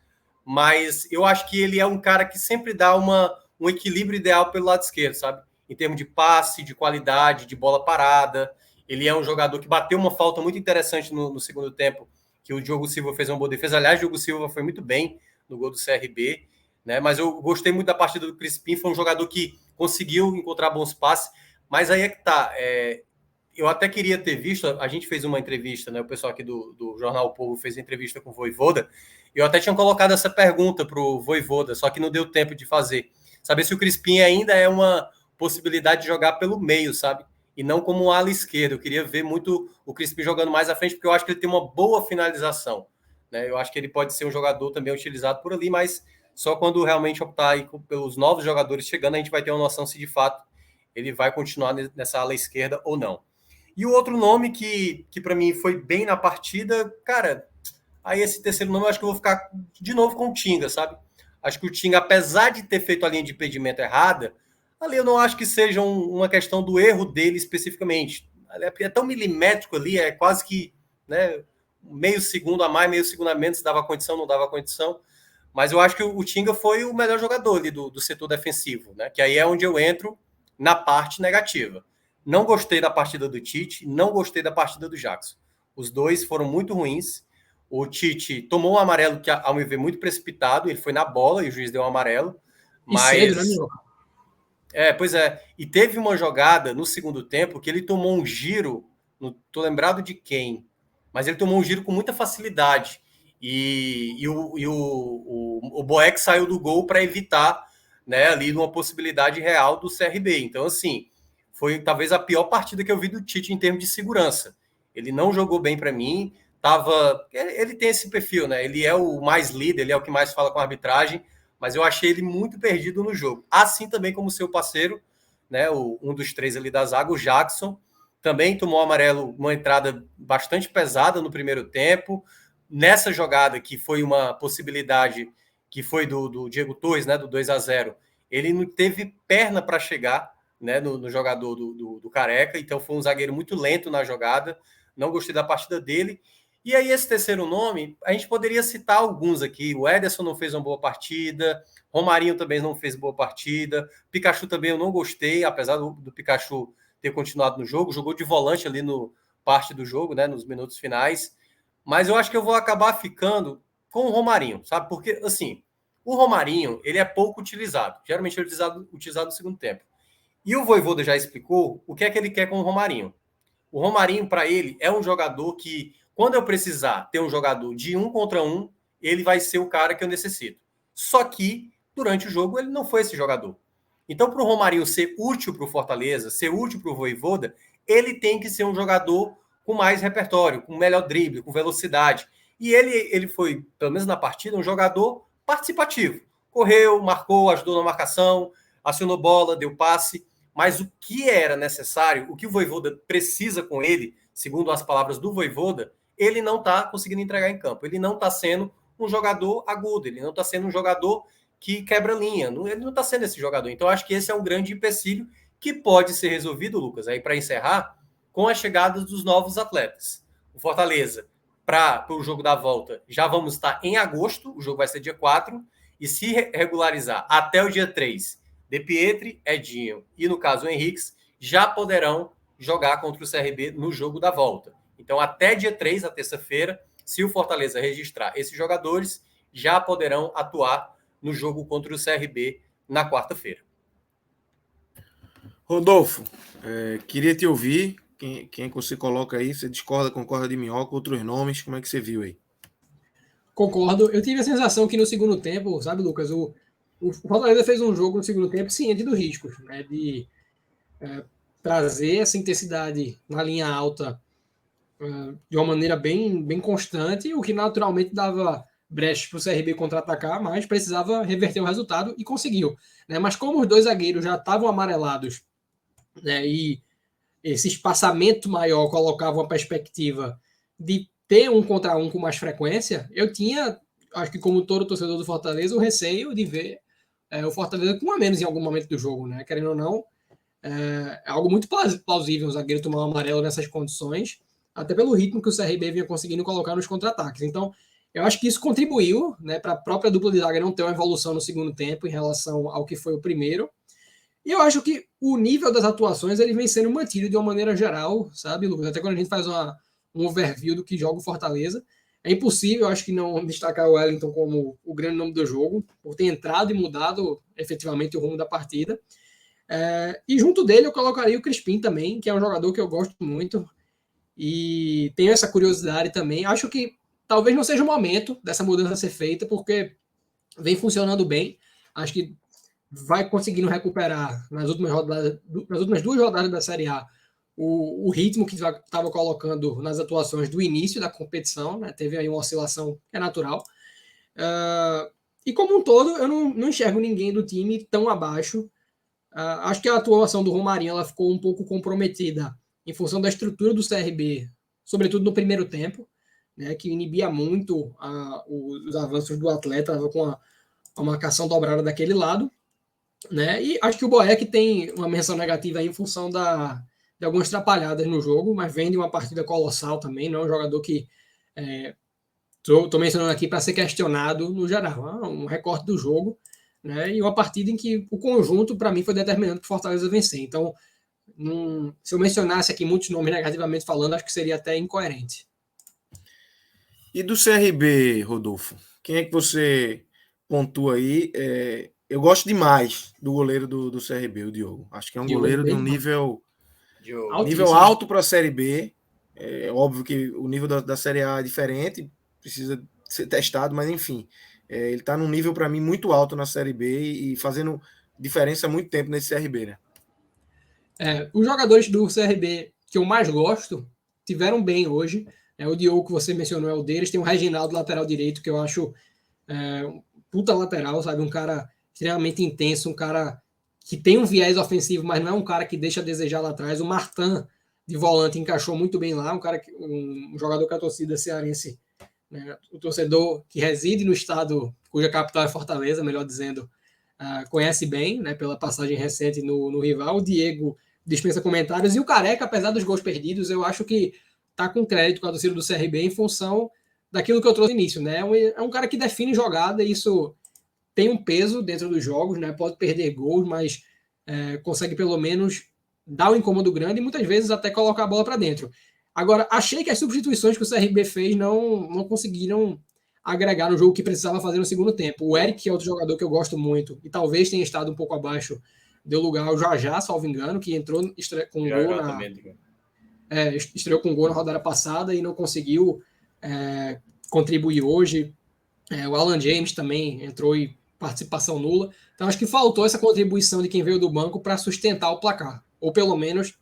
[SPEAKER 2] mas eu acho que ele é um cara que sempre dá um equilíbrio ideal pelo lado esquerdo, sabe? Em termos de passe, de qualidade, de bola parada. Ele é um jogador que bateu uma falta muito interessante no segundo tempo, que o Diogo Silva fez uma boa defesa. Aliás, o Diogo Silva foi muito bem no gol do CRB, né? Mas eu gostei muito da partida do Crispim, foi um jogador que conseguiu encontrar bons passes, mas aí é que tá. Eu até queria ter visto, a gente fez uma entrevista, né? O pessoal aqui do Jornal O Povo fez entrevista com o Vojvoda, e eu até tinha colocado essa pergunta para o Vojvoda, só que não deu tempo de fazer. saber se o Crispim ainda é uma possibilidade de jogar pelo meio, sabe? E não como um ala esquerdo. Eu queria ver muito o Crispim jogando mais à frente, porque eu acho que ele tem uma boa finalização, né? Eu acho que ele pode ser um jogador também utilizado por ali, mas só quando realmente optar aí pelos novos jogadores chegando, a gente vai ter uma noção se de fato ele vai continuar nessa ala esquerda ou não. E o outro nome que para mim foi bem na partida, cara, aí esse terceiro nome eu acho que eu vou ficar de novo com o Tinga, sabe? Acho que o Tinga, apesar de ter feito a linha de impedimento errada, ali eu não acho que seja uma questão do erro dele especificamente. É tão milimétrico ali, é quase que, né, meio segundo a mais, meio segundo a menos, se dava condição, não dava condição. Mas eu acho que o Tinga foi o melhor jogador ali do setor defensivo, né? Que aí é onde eu entro na parte negativa. Não gostei da partida do Tite, não gostei da partida do Jackson. Os dois foram muito ruins. O Tite tomou um amarelo que, ao me ver, muito precipitado. Ele foi na bola e o juiz deu um amarelo. Mas...
[SPEAKER 3] E cedo, né, Minhoca?
[SPEAKER 2] Pois é. E teve uma jogada no segundo tempo que ele tomou um giro, não tô lembrado de quem, mas ele tomou um giro com muita facilidade. E o Boeck saiu do gol para evitar, né, ali uma possibilidade real do CRB. Então, assim, foi talvez a pior partida que eu vi do Tite em termos de segurança. Ele não jogou bem para mim. Ele tem esse perfil, né? Ele é o mais líder, ele é o que mais fala com a arbitragem, mas eu achei ele muito perdido no jogo. Assim também como seu parceiro, né? Um dos três ali da zaga, o Jackson, também tomou amarelo, uma entrada bastante pesada no primeiro tempo. Nessa jogada, que foi uma possibilidade, que foi do Diego Torres, né? Do 2-0, ele não teve perna para chegar, né? No jogador do Careca, então foi um zagueiro muito lento na jogada. Não gostei da partida dele. E aí, esse terceiro nome, a gente poderia citar alguns aqui. O Ederson não fez uma boa partida, Romarinho também não fez boa partida, Pikachu também eu não gostei, apesar do Pikachu ter continuado no jogo, jogou de volante ali no parte do jogo, né, nos minutos finais. Mas eu acho que eu vou acabar ficando com o Romarinho, sabe? Porque, assim, o Romarinho, ele é pouco utilizado. Geralmente é utilizado no segundo tempo. E o Vojvoda já explicou o que é que ele quer com o Romarinho. O Romarinho, para ele, é um jogador que, quando eu precisar ter um jogador de 1 contra 1, ele vai ser o cara que eu necessito. Só que, durante o jogo, ele não foi esse jogador. Então, para o Romarinho ser útil para o Fortaleza, ser útil para o Vojvoda, ele tem que ser um jogador com mais repertório, com melhor drible, com velocidade. E ele foi, pelo menos na partida, um jogador participativo. Correu, marcou, ajudou na marcação, acionou bola, deu passe. Mas o que era necessário, o que o Vojvoda precisa com ele, segundo as palavras do Vojvoda, ele não está conseguindo entregar em campo. Ele não está sendo um jogador agudo, ele não está sendo um jogador que quebra linha, ele não está sendo esse jogador. Então, acho que esse é um grande empecilho que pode ser resolvido, Lucas, aí para encerrar, com a chegada dos novos atletas. O Fortaleza, para o jogo da volta, já vamos estar em agosto, o jogo vai ser dia 4, e se regularizar até o dia 3, De Pietri, Edinho e, no caso, o Henriques, já poderão jogar contra o CRB no jogo da volta. Então, até dia 3, a terça-feira, se o Fortaleza registrar esses jogadores, já poderão atuar no jogo contra o CRB na quarta-feira.
[SPEAKER 1] Rodolfo, queria te ouvir. Quem você coloca aí? Você discorda, concorda de Minhoca? Outros nomes, como é que você viu aí?
[SPEAKER 3] Concordo. Eu tive a sensação que no segundo tempo, sabe, Lucas, o Fortaleza fez um jogo no segundo tempo ciente do risco, né, de trazer essa intensidade na linha alta de uma maneira bem constante, o que naturalmente dava brecha para o CRB contra-atacar, mas precisava reverter o resultado e conseguiu. Né? Mas como os dois zagueiros já estavam amarelados, né, e esse espaçamento maior colocava uma perspectiva de ter 1 contra 1 com mais frequência, eu tinha, acho que como todo torcedor do Fortaleza, o receio de ver o Fortaleza com 1 a menos em algum momento do jogo, né? Querendo ou não, é algo muito plausível o zagueiro tomar um amarelo nessas condições, até pelo ritmo que o CRB vinha conseguindo colocar nos contra-ataques. Então, eu acho que isso contribuiu, né, para a própria dupla de zaga não ter uma evolução no segundo tempo em relação ao que foi o primeiro. E eu acho que o nível das atuações ele vem sendo mantido de uma maneira geral, sabe, Lucas? Até quando a gente faz um overview do que joga o Fortaleza, é impossível, eu acho que não destacar o Wellington como o grande nome do jogo, por ter entrado e mudado efetivamente o rumo da partida. E junto dele eu colocaria o Crispim também, que é um jogador que eu gosto muito e tenho essa curiosidade também. Acho que talvez não seja o momento dessa mudança ser feita, porque vem funcionando bem. Acho que vai conseguindo recuperar nas últimas duas rodadas da Série A o ritmo que estava colocando nas atuações do início da competição, né? Teve aí uma oscilação que é natural. E como um todo, eu não enxergo ninguém do time tão abaixo. Acho que a atuação do Romarinho ela ficou um pouco comprometida em função da estrutura do CRB, sobretudo no primeiro tempo, né, que inibia muito os avanços do atleta com a marcação dobrada daquele lado. Né? E acho que o Boeck tem uma menção negativa aí em função de algumas atrapalhadas no jogo, mas vem de uma partida colossal também, não é um jogador que estou mencionando aqui para ser questionado no geral, um recorte do jogo, né? E uma partida em que o conjunto, para mim, foi determinante para o Fortaleza vencer. Então, se eu mencionasse aqui muitos nomes negativamente falando, acho que seria até incoerente.
[SPEAKER 1] E do CRB, Rodolfo? Quem é que você pontua aí? Eu gosto demais do goleiro do CRB, o Diogo. Acho que é um goleiro de um nível alto para a Série B. É óbvio que o nível da Série A é diferente, precisa ser testado, mas enfim. Ele está num nível, para mim, muito alto na Série B e fazendo diferença há muito tempo nesse CRB, né?
[SPEAKER 3] Os jogadores do CRB que eu mais gosto tiveram bem hoje. O Diogo que você mencionou é o deles. Tem o Reginaldo, lateral direito, que eu acho um puta lateral, sabe? Um cara extremamente intenso, um cara que tem um viés ofensivo, mas não é um cara que deixa a desejar lá atrás. O Martin, de volante, encaixou muito bem lá. Um jogador que a torcida cearense, né, o torcedor que reside no estado cuja capital é Fortaleza, melhor dizendo, conhece bem, né, pela passagem recente no rival. O Diego dispensa comentários. E o Careca, apesar dos gols perdidos, eu acho que está com crédito com a torcida do CRB em função daquilo que eu trouxe no início, né? É um cara que define jogada, e isso tem um peso dentro dos jogos, né? Pode perder gols, mas consegue pelo menos dar um incômodo grande e muitas vezes até colocar a bola para dentro. Agora, achei que as substituições que o CRB fez não conseguiram agregar no jogo que precisava fazer no segundo tempo. O Eric, que é outro jogador que eu gosto muito e talvez tenha estado um pouco abaixo, deu lugar ao Jajá, salvo engano, que entrou com gol estreou com gol na rodada passada e não conseguiu contribuir hoje. O Alan James também entrou e participação nula. Então acho que faltou essa contribuição de quem veio do banco para sustentar o placar, ou pelo menos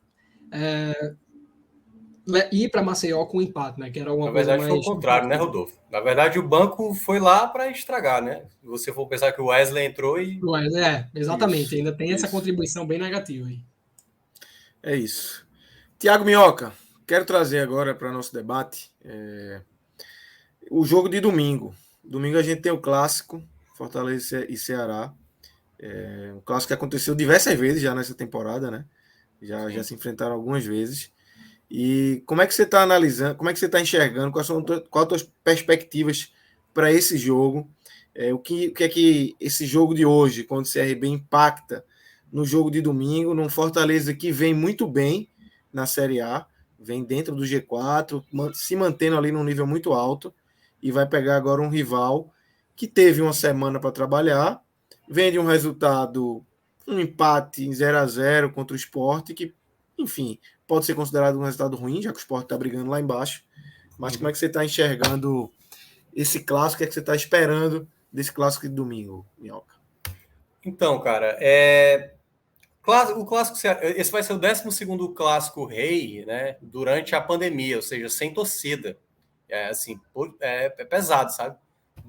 [SPEAKER 3] ir para Maceió com um empate, né? Que era alguma coisa mais...
[SPEAKER 2] Na verdade foi o contrário, né, Rodolfo? Na verdade o banco foi lá para estragar, né? Se você for pensar que o Wesley entrou e...
[SPEAKER 3] exatamente.
[SPEAKER 1] Isso,
[SPEAKER 3] ainda tem essa contribuição bem negativa aí.
[SPEAKER 1] É isso. Tiago Minhoca, quero trazer agora para nosso debate o jogo de domingo. Domingo a gente tem o clássico, Fortaleza e Ceará. Um clássico que aconteceu diversas vezes já nessa temporada, né? Já se enfrentaram algumas vezes. E como é que você está analisando, como é que você está enxergando, quais são as tuas perspectivas para esse jogo? O que é que esse jogo de hoje, quando o CRB impacta no jogo de domingo, num Fortaleza que vem muito bem na Série A, vem dentro do G4, se mantendo ali num nível muito alto, e vai pegar agora um rival que teve uma semana para trabalhar, vem de um resultado, um empate em 0-0 contra o Sport, que, enfim, pode ser considerado um resultado ruim, já que o Sport está brigando lá embaixo. Mas como é que você está enxergando esse clássico? O que é que você está esperando desse clássico de domingo, Minhoca?
[SPEAKER 2] Então, cara, o clássico, esse vai ser o 12º clássico rei, né, durante a pandemia, ou seja, sem torcida. É pesado, sabe?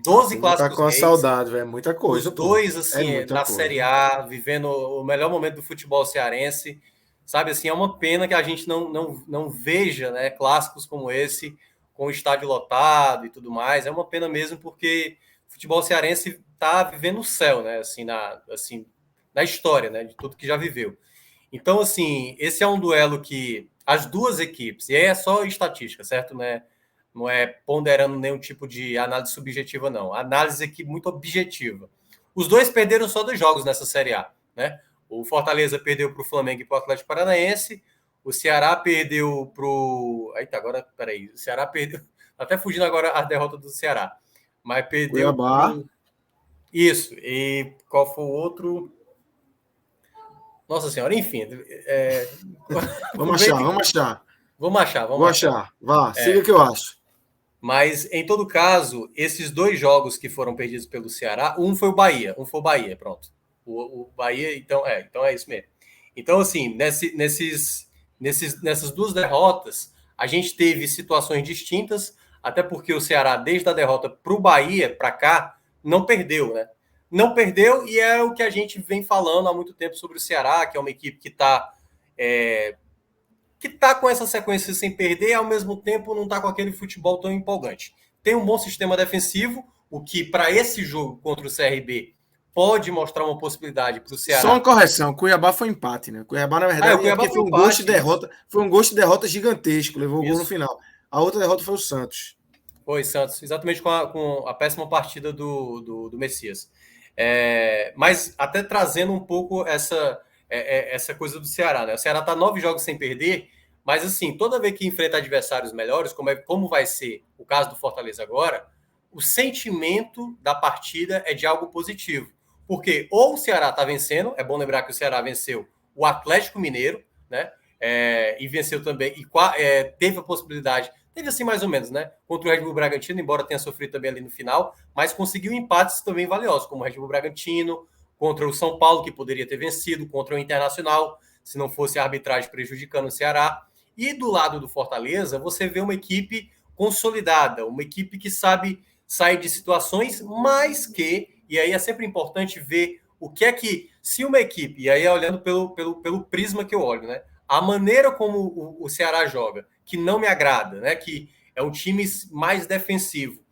[SPEAKER 2] 12 clássicos
[SPEAKER 1] tá com a saudade, velho, muita coisa.
[SPEAKER 2] Os dois, assim, na Série A, vivendo o melhor momento do futebol cearense, sabe? Assim, é uma pena que a gente não veja, né, clássicos como esse, com o estádio lotado e tudo mais. É uma pena mesmo, porque o futebol cearense está vivendo o céu, né? Assim, na história, né? De tudo que já viveu. Então, assim, esse é um duelo que as duas equipes, e aí é só estatística, certo? Né? Não é ponderando nenhum tipo de análise subjetiva, não. Análise aqui muito objetiva. Os dois perderam só 2 jogos nessa Série A, né? O Fortaleza perdeu para o Flamengo e para o Atlético Paranaense. O Ceará perdeu para o... Eita, agora, peraí. O Ceará perdeu... Até fugindo agora a derrota do Ceará. Mas perdeu... Isso. E qual foi o outro? Nossa Senhora, enfim.
[SPEAKER 1] Vamos achar.
[SPEAKER 2] Vamos achar.
[SPEAKER 1] Vá, siga que eu acho.
[SPEAKER 2] Mas, em todo caso, esses 2 jogos que foram perdidos pelo Ceará, um foi o Bahia, pronto. O Bahia, então é isso mesmo. Então, assim, nessas duas derrotas, a gente teve situações distintas, até porque o Ceará, desde a derrota para o Bahia, para cá, não perdeu, né? Não perdeu, e é o que a gente vem falando há muito tempo sobre o Ceará, que é uma equipe que está com essa sequência sem perder, e ao mesmo tempo não está com aquele futebol tão empolgante. Tem um bom sistema defensivo, o que para esse jogo contra o CRB pode mostrar uma possibilidade para o Ceará.
[SPEAKER 1] Só uma correção, Cuiabá foi empate, né? Cuiabá, na verdade,
[SPEAKER 2] o Cuiabá
[SPEAKER 1] foi um gosto de derrota, foi um gosto de derrota gigantesco, levou o gol no final. A outra derrota foi o Santos.
[SPEAKER 2] Foi, Santos, exatamente com a péssima partida do Messias. Mas até trazendo um pouco essa coisa do Ceará, né? O Ceará está 9 jogos sem perder, mas assim, toda vez que enfrenta adversários melhores, como vai ser o caso do Fortaleza agora, o sentimento da partida é de algo positivo. Porque ou o Ceará está vencendo, é bom lembrar que o Ceará venceu o Atlético Mineiro, né? E venceu também, teve a possibilidade, teve assim mais ou menos, né? Contra o Red Bull Bragantino, embora tenha sofrido também ali no final, mas conseguiu empates também valiosos, como o Red Bull Bragantino, contra o São Paulo, que poderia ter vencido, contra o Internacional, se não fosse a arbitragem prejudicando o Ceará. E do lado do Fortaleza, você vê uma equipe consolidada, uma equipe que sabe sair de situações, mas e aí é sempre importante ver o que é que, se uma equipe, e aí é olhando pelo prisma que eu olho, né? A maneira como o Ceará joga, que não me agrada, né? Que é um time mais defensivo,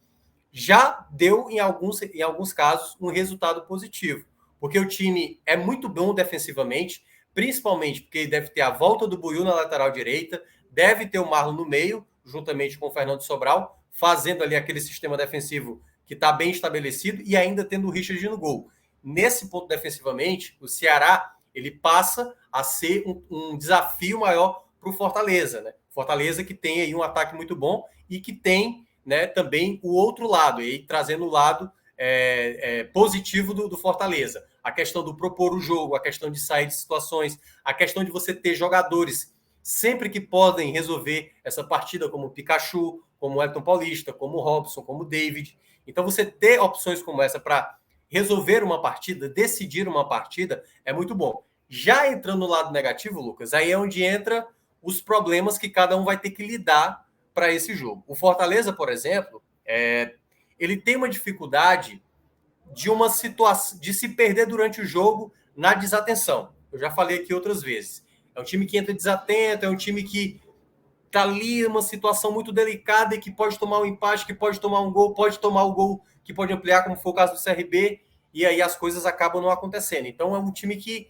[SPEAKER 2] já deu, em alguns casos, um resultado positivo. Porque o time é muito bom defensivamente, principalmente porque deve ter a volta do Buiú na lateral direita, deve ter o Marlon no meio, juntamente com o Fernando Sobral, fazendo ali aquele sistema defensivo que está bem estabelecido e ainda tendo o Richard no gol. Nesse ponto defensivamente, o Ceará ele passa a ser um desafio maior para o Fortaleza, né? Fortaleza que tem aí um ataque muito bom e que tem, né, também o outro lado, e aí, trazendo o lado positivo do Fortaleza. A questão do propor o jogo, a questão de sair de situações, a questão de você ter jogadores sempre que podem resolver essa partida, como o Pikachu, como o Elton Paulista, como o Robson, como o David. Então, você ter opções como essa para resolver uma partida, decidir uma partida, é muito bom. Já entrando no lado negativo, Lucas, aí é onde entra os problemas que cada um vai ter que lidar para esse jogo. O Fortaleza, por exemplo, ele tem uma dificuldade de uma situação de se perder durante o jogo na desatenção. Eu já falei aqui outras vezes. É um time que entra desatento, é um time que está ali numa situação muito delicada e que pode tomar um empate, que pode tomar um gol, pode tomar o gol que pode ampliar, como foi o caso do CRB, e aí as coisas acabam não acontecendo. Então é um time que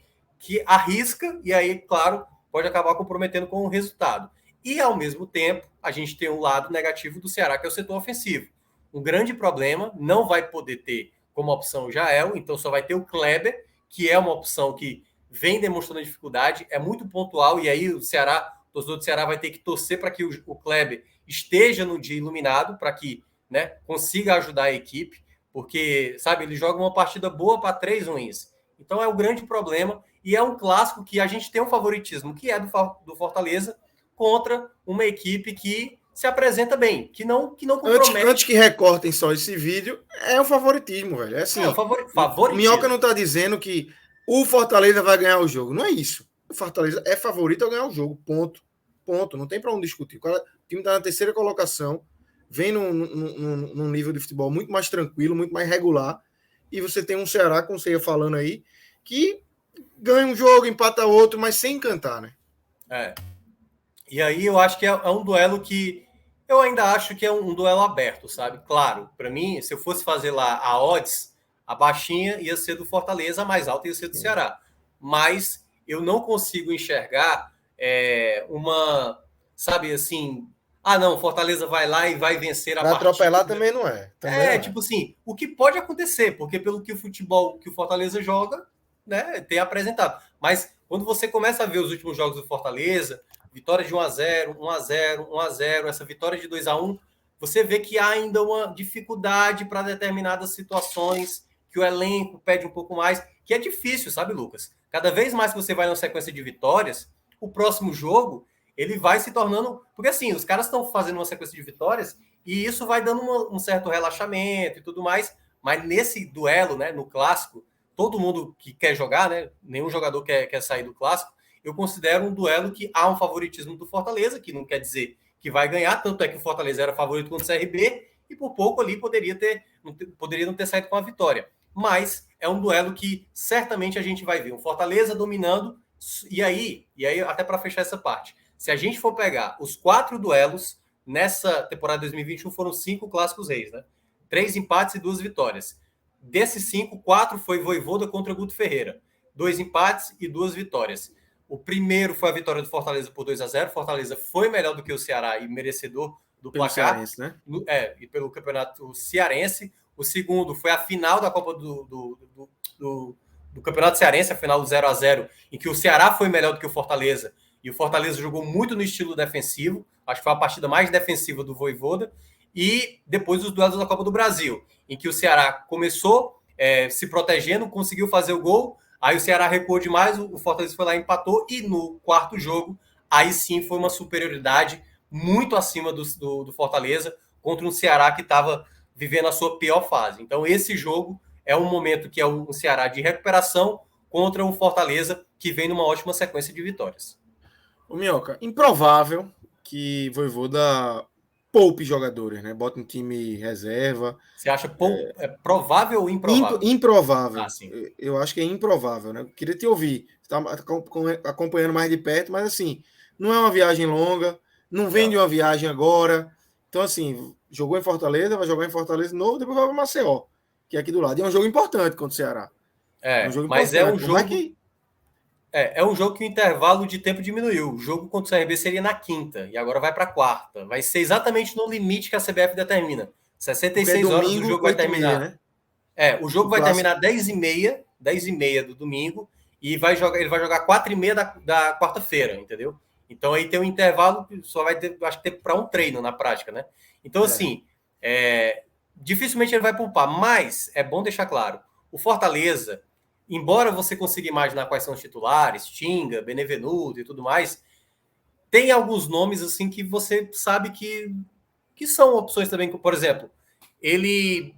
[SPEAKER 2] arrisca e aí, claro, pode acabar comprometendo com o resultado. E, ao mesmo tempo, a gente tem um lado negativo do Ceará, que é o setor ofensivo. Um grande problema, não vai poder ter como opção o Jael, então só vai ter o Kleber, que é uma opção que vem demonstrando dificuldade, é muito pontual, e aí o torcedor do Ceará vai ter que torcer para que o Kleber esteja no dia iluminado, para que, né, consiga ajudar a equipe, porque, sabe, ele joga uma partida boa para 3 ruins. Então é o grande problema, e é um clássico que a gente tem um favoritismo, que é do Fortaleza, contra uma equipe que se apresenta bem, que não compromete.
[SPEAKER 1] Antes que recortem só esse vídeo, é o favoritismo, velho. É assim,
[SPEAKER 2] favoritismo.
[SPEAKER 1] Minhoca não está dizendo que o Fortaleza vai ganhar o jogo. Não é isso. O Fortaleza é favorito a ganhar o jogo. Ponto. Não tem para onde discutir. O time está na terceira colocação, vem num nível de futebol muito mais tranquilo, muito mais regular, e você tem um Ceará, como você ia falando aí, que ganha um jogo, empata outro, mas sem encantar, né?
[SPEAKER 2] E aí eu acho que é um duelo que eu ainda acho que é um duelo aberto, sabe? Claro, para mim, se eu fosse fazer lá a odds, a baixinha ia ser do Fortaleza, a mais alta ia ser do Ceará. Mas eu não consigo enxergar sabe assim, não, Fortaleza vai lá e vai vencer a partida.
[SPEAKER 1] Vai atropelar também não é.
[SPEAKER 2] Tipo assim, o que pode acontecer, porque pelo que o futebol que o Fortaleza joga, né, tem apresentado. Mas quando você começa a ver os últimos jogos do Fortaleza, vitória de 1-0, 1-0, 1-0, essa vitória de 2-1, você vê que há ainda uma dificuldade para determinadas situações, que o elenco pede um pouco mais, que é difícil, sabe, Lucas? Cada vez mais que você vai numa sequência de vitórias, o próximo jogo, ele vai se tornando... Porque assim, os caras estão fazendo uma sequência de vitórias e isso vai dando um certo relaxamento e tudo mais, mas nesse duelo, né, no clássico, todo mundo que quer jogar, né? Nenhum jogador quer sair do clássico. Eu considero um duelo que há um favoritismo do Fortaleza, que não quer dizer que vai ganhar, tanto é que o Fortaleza era favorito contra o CRB, e por pouco ali poderia não ter saído com a vitória. Mas é um duelo que certamente a gente vai ver. Um Fortaleza dominando, e aí até para fechar essa parte, se a gente for pegar os 4 duelos nessa temporada 2021, foram 5 clássicos reis, né? 3 empates e 2 vitórias. Desses 5, 4 foi Vojvoda contra Guto Ferreira. 2 empates e 2 vitórias. O primeiro foi a vitória do Fortaleza por 2-0. Fortaleza foi melhor do que o Ceará e merecedor do placar.
[SPEAKER 1] Cearense, né?
[SPEAKER 2] E pelo campeonato cearense. O segundo foi a final da Copa do Campeonato Cearense, a final do 0-0, em que o Ceará foi melhor do que o Fortaleza. E o Fortaleza jogou muito no estilo defensivo. Acho que foi a partida mais defensiva do Vojvoda. E depois os duelos da Copa do Brasil, em que o Ceará começou se protegendo, conseguiu fazer o gol. Aí o Ceará recuou demais, o Fortaleza foi lá e empatou. E no quarto jogo, aí sim foi uma superioridade muito acima do Fortaleza contra um Ceará que estava vivendo a sua pior fase. Então esse jogo é um momento que é um Ceará de recuperação contra um Fortaleza que vem numa ótima sequência de vitórias.
[SPEAKER 1] O Minhoca, improvável que Vojvoda poupe jogadores, né? Bota um time reserva.
[SPEAKER 2] Você acha provável ou improvável?
[SPEAKER 1] Improvável. Eu acho que é improvável, né? Eu queria te ouvir. Você está acompanhando mais de perto, mas assim, não é uma viagem longa, não vem de uma viagem agora. Então, assim, jogou em Fortaleza, vai jogar em Fortaleza de novo, depois vai para Maceió, que é aqui do lado. E é um jogo importante contra o Ceará.
[SPEAKER 2] Mas é um jogo que... É um jogo que o intervalo de tempo diminuiu. O jogo contra o CRB seria na quinta, e agora vai para quarta. Vai ser exatamente no limite que a CBF determina. 66 horas o jogo vai terminar. Né? O jogo vai terminar 10h30 do domingo, e ele vai jogar 4h30 da quarta-feira, entendeu? Então aí tem um intervalo que só vai ter, acho que ter para um treino na prática, né? Então, assim, dificilmente ele vai poupar, mas é bom deixar claro, o Fortaleza, embora você consiga imaginar quais são os titulares, Tinga, Benevenuto e tudo mais, tem alguns nomes assim que você sabe que são opções também. Por exemplo, ele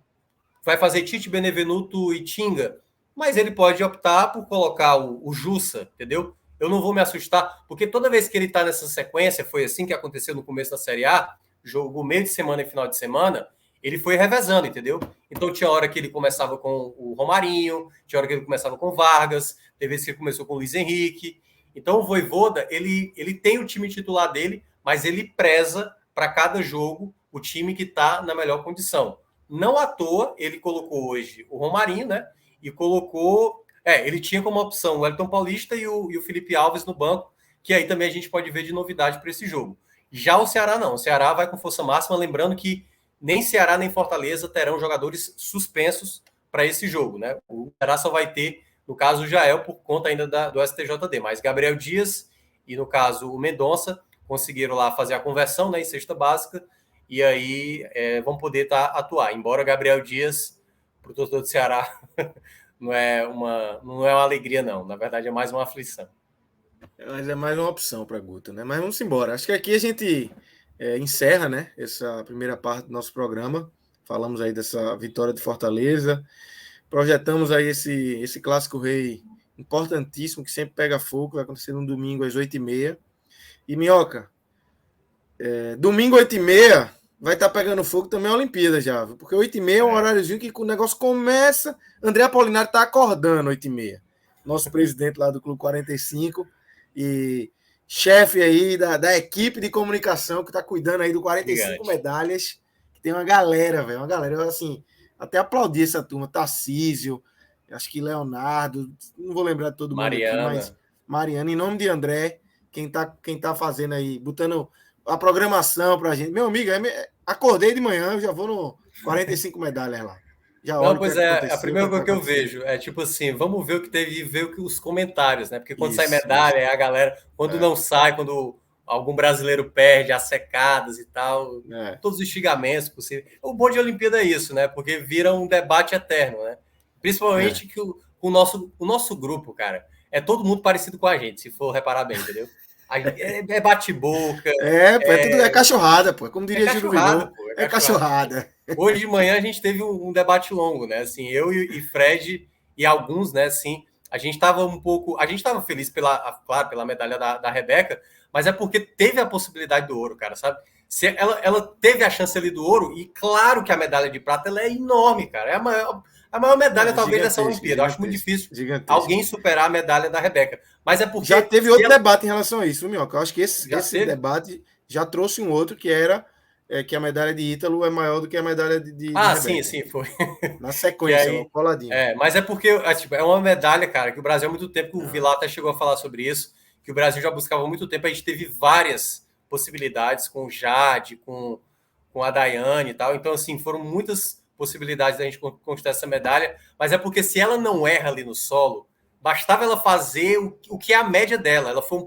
[SPEAKER 2] vai fazer Tite, Benevenuto e Tinga, mas ele pode optar por colocar o Jussa, entendeu? Eu não vou me assustar, porque toda vez que ele está nessa sequência, foi assim que aconteceu no começo da Série A, jogo meio de semana e final de semana, ele foi revezando, entendeu? Então tinha hora que ele começava com o Romarinho, tinha hora que ele começava com o Vargas, teve vezes que ele começou com o Luiz Henrique. Então o Vojvoda, ele tem o time titular dele, mas ele preza para cada jogo o time que está na melhor condição. Não à toa, ele colocou hoje o Romarinho, né? E colocou... ele tinha como opção o Wellington Paulista e o Felipe Alves no banco, que aí também a gente pode ver de novidade para esse jogo. Já o Ceará não. O Ceará vai com força máxima, lembrando que nem Ceará nem Fortaleza terão jogadores suspensos para esse jogo, né? O Ceará só vai ter, no caso, o Jael, por conta ainda do STJD, mas Gabriel Dias e, no caso, o Mendonça conseguiram lá fazer a conversão, né, em cesta básica, e aí vão poder atuar. Embora Gabriel Dias, para o torcedor do Ceará, não é uma alegria, não. Na verdade, é mais uma aflição.
[SPEAKER 1] Mas é mais uma opção para Guto, né? Mas vamos embora. Acho que aqui a gente encerra, né, essa primeira parte do nosso programa. Falamos aí dessa vitória de Fortaleza. Projetamos aí esse Clássico Rei importantíssimo, que sempre pega fogo. Vai acontecer no domingo às 8h30. E, Minhoca, domingo 8h30 vai estar pegando fogo também a Olimpíada já, viu? Porque 8h30 é um horáriozinho que o negócio começa. André Apolinário está acordando 8h30. Nosso presidente lá do Clube 45 e chefe aí da equipe de comunicação que está cuidando aí do 45 medalhas. Que tem uma galera, velho. Uma galera, eu, assim, até aplaudi essa turma. Tarcísio, acho que Leonardo, não vou lembrar de todo mundo aqui, mas Mariana, em nome de André, quem tá fazendo aí, botando a programação pra gente. Meu amigo, acordei de manhã, eu já vou no 45 medalhas lá.
[SPEAKER 2] Não, pois a primeira coisa que eu vejo é tipo assim, vamos ver o que teve, ver os comentários, né? Porque quando sai medalha, a galera, quando não sai, quando algum brasileiro perde, as secadas e tal, todos os xingamentos possíveis. O bom de Olimpíada é isso, né? Porque vira um debate eterno, né? Principalmente que o nosso grupo, cara, é todo mundo parecido com a gente, se for reparar bem, entendeu? É bate-boca.
[SPEAKER 1] Tudo cachorrada, pô. Como diria Gil Vigor, cachorrada.
[SPEAKER 2] Hoje de manhã a gente teve um debate longo, né? Assim, eu e Fred e alguns, né, assim, a gente estava feliz claro, pela medalha da Rebeca, mas é porque teve a possibilidade do ouro, cara, sabe? Ela teve a chance ali do ouro, e claro que a medalha de prata ela é enorme, cara. É a maior medalha, talvez, dessa Olimpíada. Eu acho muito difícil alguém superar a medalha da Rebeca. Mas é porque.
[SPEAKER 1] Já teve outro debate em relação a isso, Minhoca. Eu acho que esse debate já trouxe um outro, que era que a medalha de Ítalo é maior do que a medalha de
[SPEAKER 2] Rebeca. Sim, foi.
[SPEAKER 1] Na sequência, aí, coladinho.
[SPEAKER 2] Mas é porque é uma medalha, cara, que o Brasil há muito tempo, o Vilar até chegou a falar sobre isso, que o Brasil já buscava há muito tempo. A gente teve várias possibilidades com o Jade, com a Daiane e tal. Então, assim, foram muitas possibilidades da gente conquistar essa medalha, mas é porque se ela não erra ali no solo, bastava ela fazer o que é a média dela. Ela foi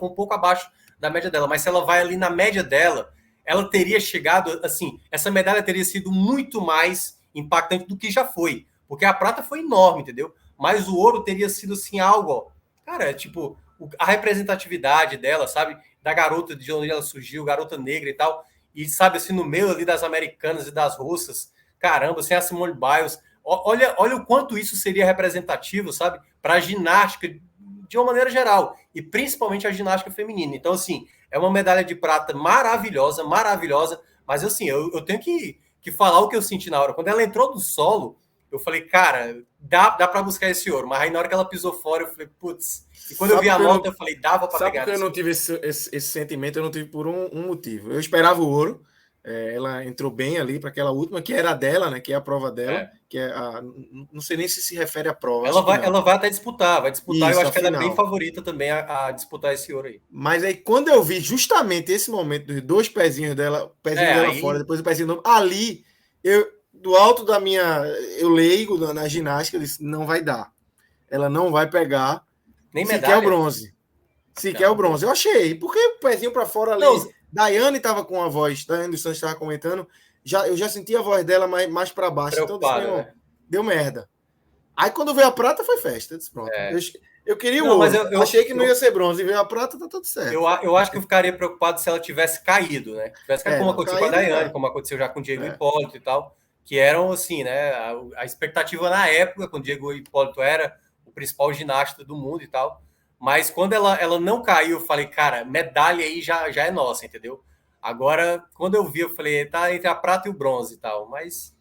[SPEAKER 2] um pouco abaixo da média dela, mas se ela vai ali na média dela, ela teria chegado, assim, essa medalha teria sido muito mais impactante do que já foi, porque a prata foi enorme, entendeu? Mas o ouro teria sido, assim, algo, ó, cara, tipo, a representatividade dela, sabe? Da garota de onde ela surgiu, garota negra e tal, e, sabe, assim, no meio ali das americanas e das russas, caramba, sem a Simone Biles, olha o quanto isso seria representativo, sabe? Para a ginástica, de uma maneira geral, e principalmente a ginástica feminina. Então, assim, é uma medalha de prata maravilhosa, mas, assim, eu tenho que falar o que eu senti na hora. Quando ela entrou no solo, eu falei, cara, dá para buscar esse ouro. Mas aí na hora que ela pisou fora, eu falei, putz. E quando eu vi a nota, eu falei, dava para pegar.
[SPEAKER 1] Sabe que eu não tive esse sentimento? Eu não tive por um motivo. Eu esperava o ouro. Ela entrou bem ali para aquela última, que era dela, né? Que é a prova dela. Que é não sei nem se refere à prova.
[SPEAKER 2] Ela vai até disputar. Isso, eu acho que ela é bem favorita também a disputar esse ouro aí.
[SPEAKER 1] Mas aí, quando eu vi justamente esse momento dos dois pezinhos dela, aí... fora, depois o pezinho novo, ali, do alto da minha. Eu leigo na ginástica, eu disse: não vai dar. Ela não vai pegar.
[SPEAKER 2] Nem
[SPEAKER 1] medalha.
[SPEAKER 2] Sequer
[SPEAKER 1] o bronze. Sequer o bronze. Eu achei. Porque o pezinho para fora ali. Não. Daiane estava com a voz. Daiane dos Santos estava comentando. Eu já senti a voz dela mais para baixo. Então,
[SPEAKER 2] né?
[SPEAKER 1] Deu merda. Aí, quando veio a prata, foi festa. Eu disse, pronto. Eu queria o ouro. Mas eu achei que não ia ser bronze. E veio a prata, tá tudo certo.
[SPEAKER 2] Eu acho que eu ficaria preocupado se ela tivesse caído, né? Como aconteceu com a Daiane, como aconteceu já com o Diego Hipólito e tal. Que eram, assim, né? A expectativa na época, quando o Diego Hipólito era o principal ginasta do mundo e tal. Mas quando ela não caiu, eu falei, cara, medalha aí já é nossa, entendeu? Agora, quando eu vi, eu falei, tá entre a prata e o bronze e tal. Mas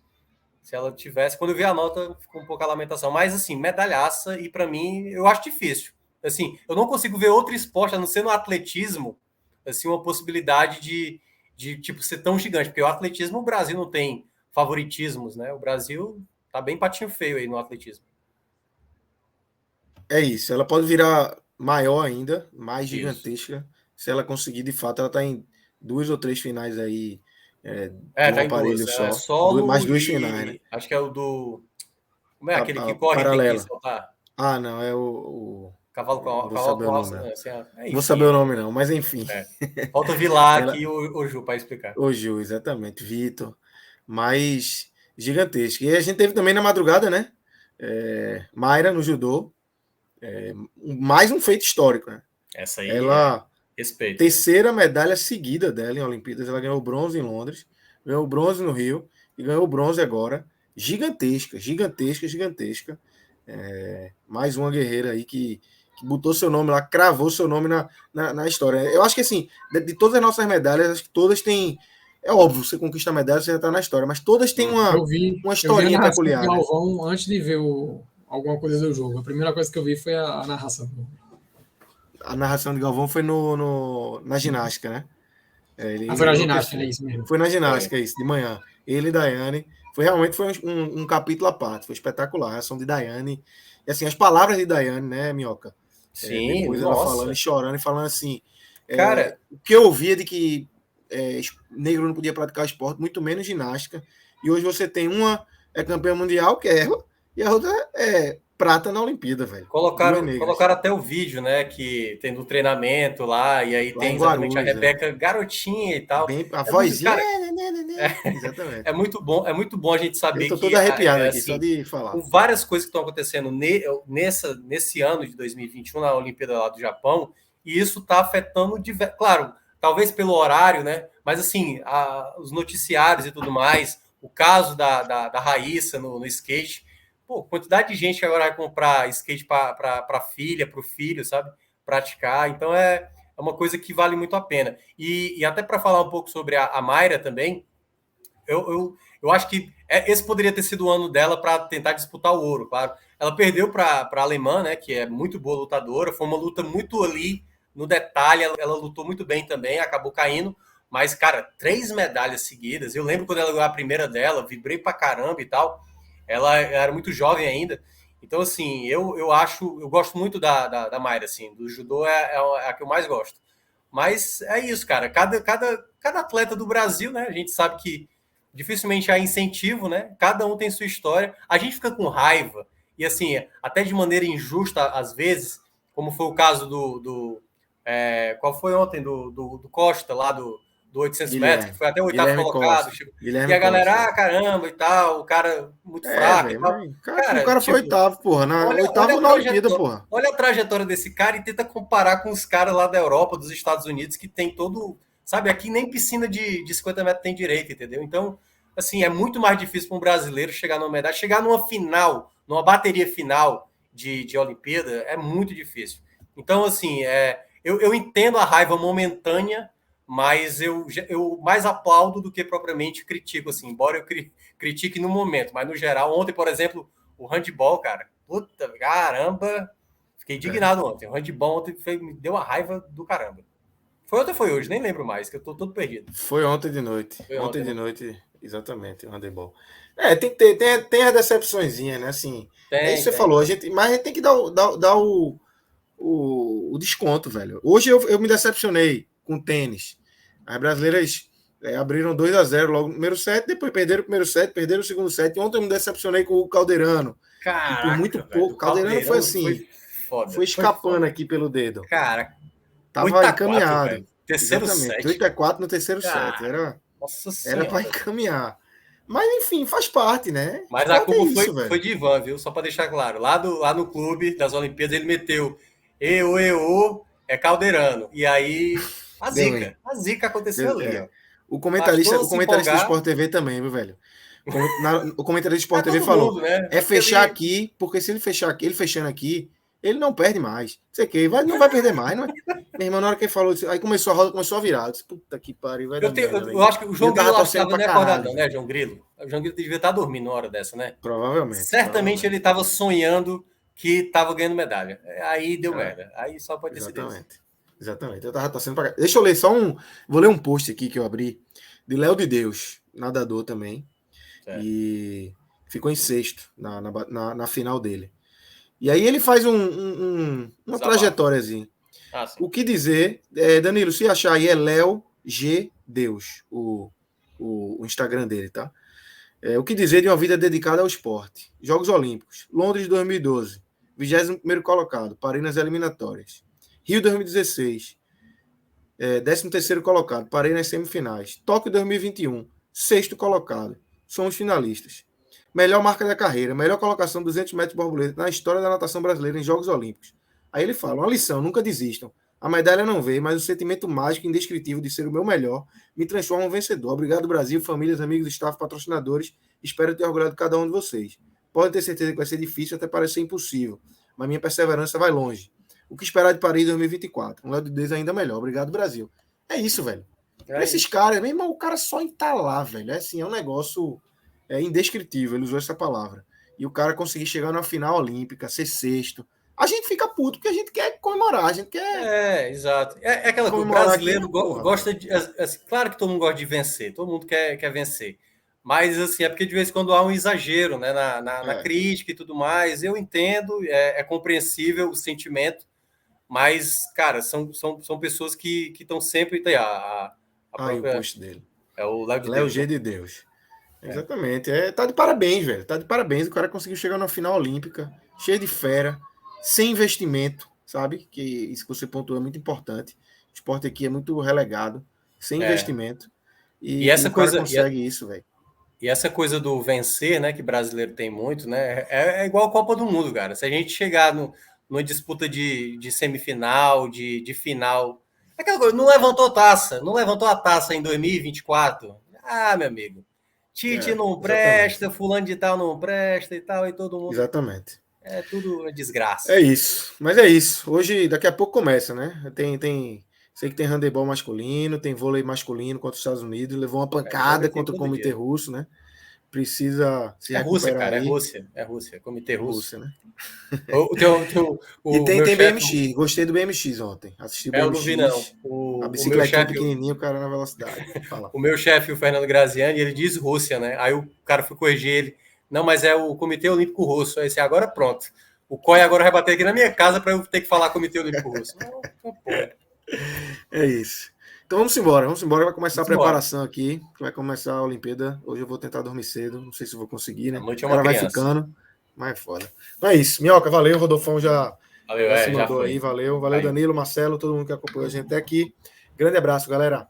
[SPEAKER 2] se ela tivesse... Quando eu vi a nota, ficou um pouco a lamentação. Mas, assim, medalhaça, e para mim, eu acho difícil. Assim, eu não consigo ver outro esporte, a não ser no atletismo, assim, uma possibilidade de tipo, ser tão gigante. Porque o atletismo, o Brasil não tem favoritismos, né? O Brasil tá bem patinho feio aí no atletismo.
[SPEAKER 1] É isso. Ela pode virar maior ainda, mais gigantesca, se ela conseguir, de fato. Ela está em 2 ou 3 finais aí,
[SPEAKER 2] tá aparelho
[SPEAKER 1] só.
[SPEAKER 2] Solo
[SPEAKER 1] mais 2 finais, né?
[SPEAKER 2] Acho que é o do... Como é aquele que corre
[SPEAKER 1] paralela.
[SPEAKER 2] Tem que saltar?
[SPEAKER 1] Não, é o...
[SPEAKER 2] Cavalo com alça.
[SPEAKER 1] Vou saber o nome, não, mas enfim.
[SPEAKER 2] Falta o Vilar aqui, o Ju, para explicar.
[SPEAKER 1] O Ju, exatamente. Vitor. Mas gigantesco. E a gente teve também na madrugada, né? Mayra no judô. Mais um feito histórico, né?
[SPEAKER 2] Essa aí
[SPEAKER 1] respeito. Terceira medalha seguida dela em Olimpíadas. Ela ganhou o bronze em Londres, ganhou o bronze no Rio e ganhou o bronze agora. Gigantesca. Mais uma guerreira aí que botou seu nome lá, cravou seu nome na história. Eu acho que, assim, de todas as nossas medalhas, acho que todas têm... É óbvio, você conquista a medalha, você já está na história, mas todas têm uma historinha peculiar.
[SPEAKER 3] Eu vi a narração do Galvão antes de ver alguma coisa do jogo. A primeira coisa que eu vi foi a narração.
[SPEAKER 1] A narração de Galvão foi na ginástica, né?
[SPEAKER 3] Foi na ginástica, é isso mesmo.
[SPEAKER 1] Foi na ginástica, isso, de manhã. Ele e Daiane. Realmente foi um capítulo à parte, foi espetacular. A reação de Daiane. E, assim, as palavras de Daiane, né, Minhoca?
[SPEAKER 2] Sim,
[SPEAKER 1] depois ela falando e chorando e falando assim.
[SPEAKER 2] Cara,
[SPEAKER 1] o que eu ouvia de que negro não podia praticar esporte, muito menos ginástica. E hoje você tem uma campeã mundial, que é ela, e a outra é prata na Olimpíada, velho.
[SPEAKER 2] Colocaram até o vídeo, né? Que tem do treinamento lá, e aí lá tem exatamente Guarulhos, a Rebeca garotinha e tal.
[SPEAKER 1] A vozinha.
[SPEAKER 2] Exatamente. É muito bom a gente saber que.
[SPEAKER 1] Eu tô toda arrepiada aqui, só de falar.
[SPEAKER 2] Com várias coisas que estão acontecendo nesse ano de 2021, na Olimpíada lá do Japão, e isso está afetando, claro, talvez pelo horário, né? Mas assim, os noticiários e tudo mais, o caso da Raíssa no skate. Pô, quantidade de gente que agora vai comprar skate para a filha, para o filho, sabe? Praticar. Então é uma coisa que vale muito a pena. E até para falar um pouco sobre a Mayra também, eu acho que esse poderia ter sido o ano dela para tentar disputar o ouro, claro. Ela perdeu para a alemã, né, que é muito boa lutadora. Foi uma luta muito ali no detalhe. Ela lutou muito bem também, acabou caindo. Mas, cara, 3 medalhas seguidas. Eu lembro quando ela ganhou a primeira dela, vibrei pra caramba e tal. Ela era muito jovem ainda. Então, assim, eu gosto muito da Mayra, assim, do judô é a que eu mais gosto. Mas é isso, cara. Cada atleta do Brasil, né? A gente sabe que dificilmente há incentivo, né? Cada um tem sua história. A gente fica com raiva, e assim, até de maneira injusta, às vezes, como foi o caso qual foi ontem? Do Costa, lá do 800 metros, que foi até o oitavo colocado. E a galera, caramba, e tal, o cara muito fraco
[SPEAKER 1] véio,
[SPEAKER 2] e tal.
[SPEAKER 1] Cara, o cara foi oitavo, porra. Oitavo na Olimpíada, porra.
[SPEAKER 2] Olha a trajetória desse cara e tenta comparar com os caras lá da Europa, dos Estados Unidos, que tem todo... Sabe, aqui nem piscina de 50 metros tem direito, entendeu? Então, assim, é muito mais difícil para um brasileiro chegar numa medalha. Chegar numa final, numa bateria final de Olimpíada, é muito difícil. Então, assim, eu entendo a raiva momentânea, mas eu mais aplaudo do que propriamente critico, assim, embora eu critique no momento, mas no geral, ontem, por exemplo, o handball, cara, puta, caramba, fiquei indignado ontem. O handball ontem me deu uma raiva do caramba. Foi ontem ou foi hoje? Nem lembro mais, que eu tô todo perdido.
[SPEAKER 1] Foi ontem de noite.
[SPEAKER 2] Foi
[SPEAKER 1] ontem de
[SPEAKER 2] né?
[SPEAKER 1] noite, exatamente, o handball. Tem as decepçõezinhas, né? Assim, é isso que você falou, mas a gente tem que dar o desconto, velho. Hoje eu me decepcionei com o tênis. As brasileiras abriram 2-0 logo no primeiro set, depois perderam o primeiro set, perderam o segundo set. Ontem eu me decepcionei com o Calderano.
[SPEAKER 2] Caraca,
[SPEAKER 1] por muito pouco. O Calderano foi assim. Foi escapando aqui pelo dedo.
[SPEAKER 2] Cara,
[SPEAKER 1] tava encaminhado.
[SPEAKER 2] Terceiro
[SPEAKER 1] exatamente.
[SPEAKER 2] set.
[SPEAKER 1] 8-4 no terceiro set. Era para encaminhar. Mas, enfim, faz parte, né?
[SPEAKER 2] Mas a culpa foi de Ivan, viu? Só para deixar claro. Lá no clube das Olimpíadas, ele meteu é Calderano. E aí, a zica aconteceu ali.
[SPEAKER 1] O comentarista do Sport TV também, viu, velho? O comentarista do Sport TV falou, né? Fechar aqui, porque se ele fechar aqui, ele fechando aqui, ele não perde mais. Sei que não vai perder mais. Não é? Meu irmão, na hora que ele falou, aí a roda começou a virar. Eu disse, puta que pariu, vai dar
[SPEAKER 2] eu acho que o João Grilo estava nem acordado, né, João Grilo? O João Grilo devia estar dormindo na hora dessa, né?
[SPEAKER 1] Provavelmente.
[SPEAKER 2] Certamente ele estava sonhando que estava ganhando medalha. Aí deu merda. Aí só pode ter sido isso.
[SPEAKER 1] Exatamente. Eu tava torcendo pra cá. Deixa eu ler só Vou ler um post aqui que eu abri de Léo de Deus, nadador também. E ficou em sexto na final dele. E aí ele faz uma trajetóriazinha. O que dizer, Danilo, se achar aí é Léo G Deus, o Instagram dele, tá? O que dizer de uma vida dedicada ao esporte? Jogos Olímpicos, Londres 2012, 21º colocado, parei nas eliminatórias. Rio 2016, 13º colocado, parei nas semifinais. Tóquio 2021, 6º colocado, somos finalistas. Melhor marca da carreira, melhor colocação 200 metros borboleta na história da natação brasileira em Jogos Olímpicos. Aí ele fala, uma lição, nunca desistam. A medalha não veio, mas o sentimento mágico e indescritível de ser o meu melhor me transforma em um vencedor. Obrigado, Brasil, famílias, amigos, staff, patrocinadores. Espero ter orgulhado de cada um de vocês. Podem ter certeza que vai ser difícil, até parecer impossível, mas minha perseverança vai longe. O que esperar de Paris 2024? Um Léo de Deus ainda melhor. Obrigado, Brasil. É isso, velho. Esses caras, meu irmão, o cara só entalar, velho. É um negócio... indescritível, ele usou essa palavra. E o cara conseguir chegar na final olímpica, ser sexto. A gente fica puto porque a gente quer comemorar, a gente quer.
[SPEAKER 2] Exato. É aquela coisa, o brasileiro gosta de. Claro que todo mundo gosta de vencer, todo mundo quer vencer. Mas, assim, é porque de vez em quando há um exagero, né, na crítica e tudo mais. Eu entendo, é compreensível o sentimento, mas, cara, são pessoas que estão sempre.
[SPEAKER 1] O post dele.
[SPEAKER 2] É o
[SPEAKER 1] Léo G de Deus. Exatamente. Tá de parabéns, velho. Tá de parabéns. O cara conseguiu chegar na final olímpica, cheio de fera, sem investimento, sabe? Que isso que você pontuou é muito importante. O esporte aqui é muito relegado, sem investimento. E essa coisa consegue isso, velho.
[SPEAKER 2] E essa coisa do vencer, né? Que brasileiro tem muito, né? É igual a Copa do Mundo, cara. Se a gente chegar numa disputa de semifinal, de final. Aquela coisa, não levantou a taça em 2024. Ah, meu amigo. Tite não presta, fulano de tal não presta e tal, e todo mundo...
[SPEAKER 1] Exatamente.
[SPEAKER 2] É tudo desgraça.
[SPEAKER 1] É isso. Mas é isso. Hoje, daqui a pouco começa, né? Sei que tem handebol masculino, tem vôlei masculino contra os Estados Unidos, levou uma pancada contra o Comitê Russo, né? Precisa se recuperar.
[SPEAKER 2] Cara,
[SPEAKER 1] aí.
[SPEAKER 2] É Rússia, Comitê Russo.
[SPEAKER 1] Rússia, né?
[SPEAKER 2] E
[SPEAKER 1] tem BMX, gostei do BMX ontem. Assisti o BMX.
[SPEAKER 2] Eu não vi, não.
[SPEAKER 1] A bicicletinha pequenininha, o cara na velocidade. Fala.
[SPEAKER 2] O meu chefe, o Fernando Graziani, ele diz Rússia, né? Aí o cara foi corrigir ele. Não, mas é o Comitê Olímpico Russo. Aí agora pronto. O COI agora vai bater aqui na minha casa para eu ter que falar Comitê Olímpico Russo.
[SPEAKER 1] É isso. Então vamos embora, vai começar a preparação aqui, que vai começar a Olimpíada. Hoje eu vou tentar dormir cedo, não sei se vou conseguir, né?
[SPEAKER 2] A noite é
[SPEAKER 1] o cara vai ficando, mas é foda. Então é isso, Minhoca, valeu, Rodolfão já se mandou aí, valeu Danilo, Marcelo, todo mundo que acompanhou a gente até aqui. Grande abraço, galera.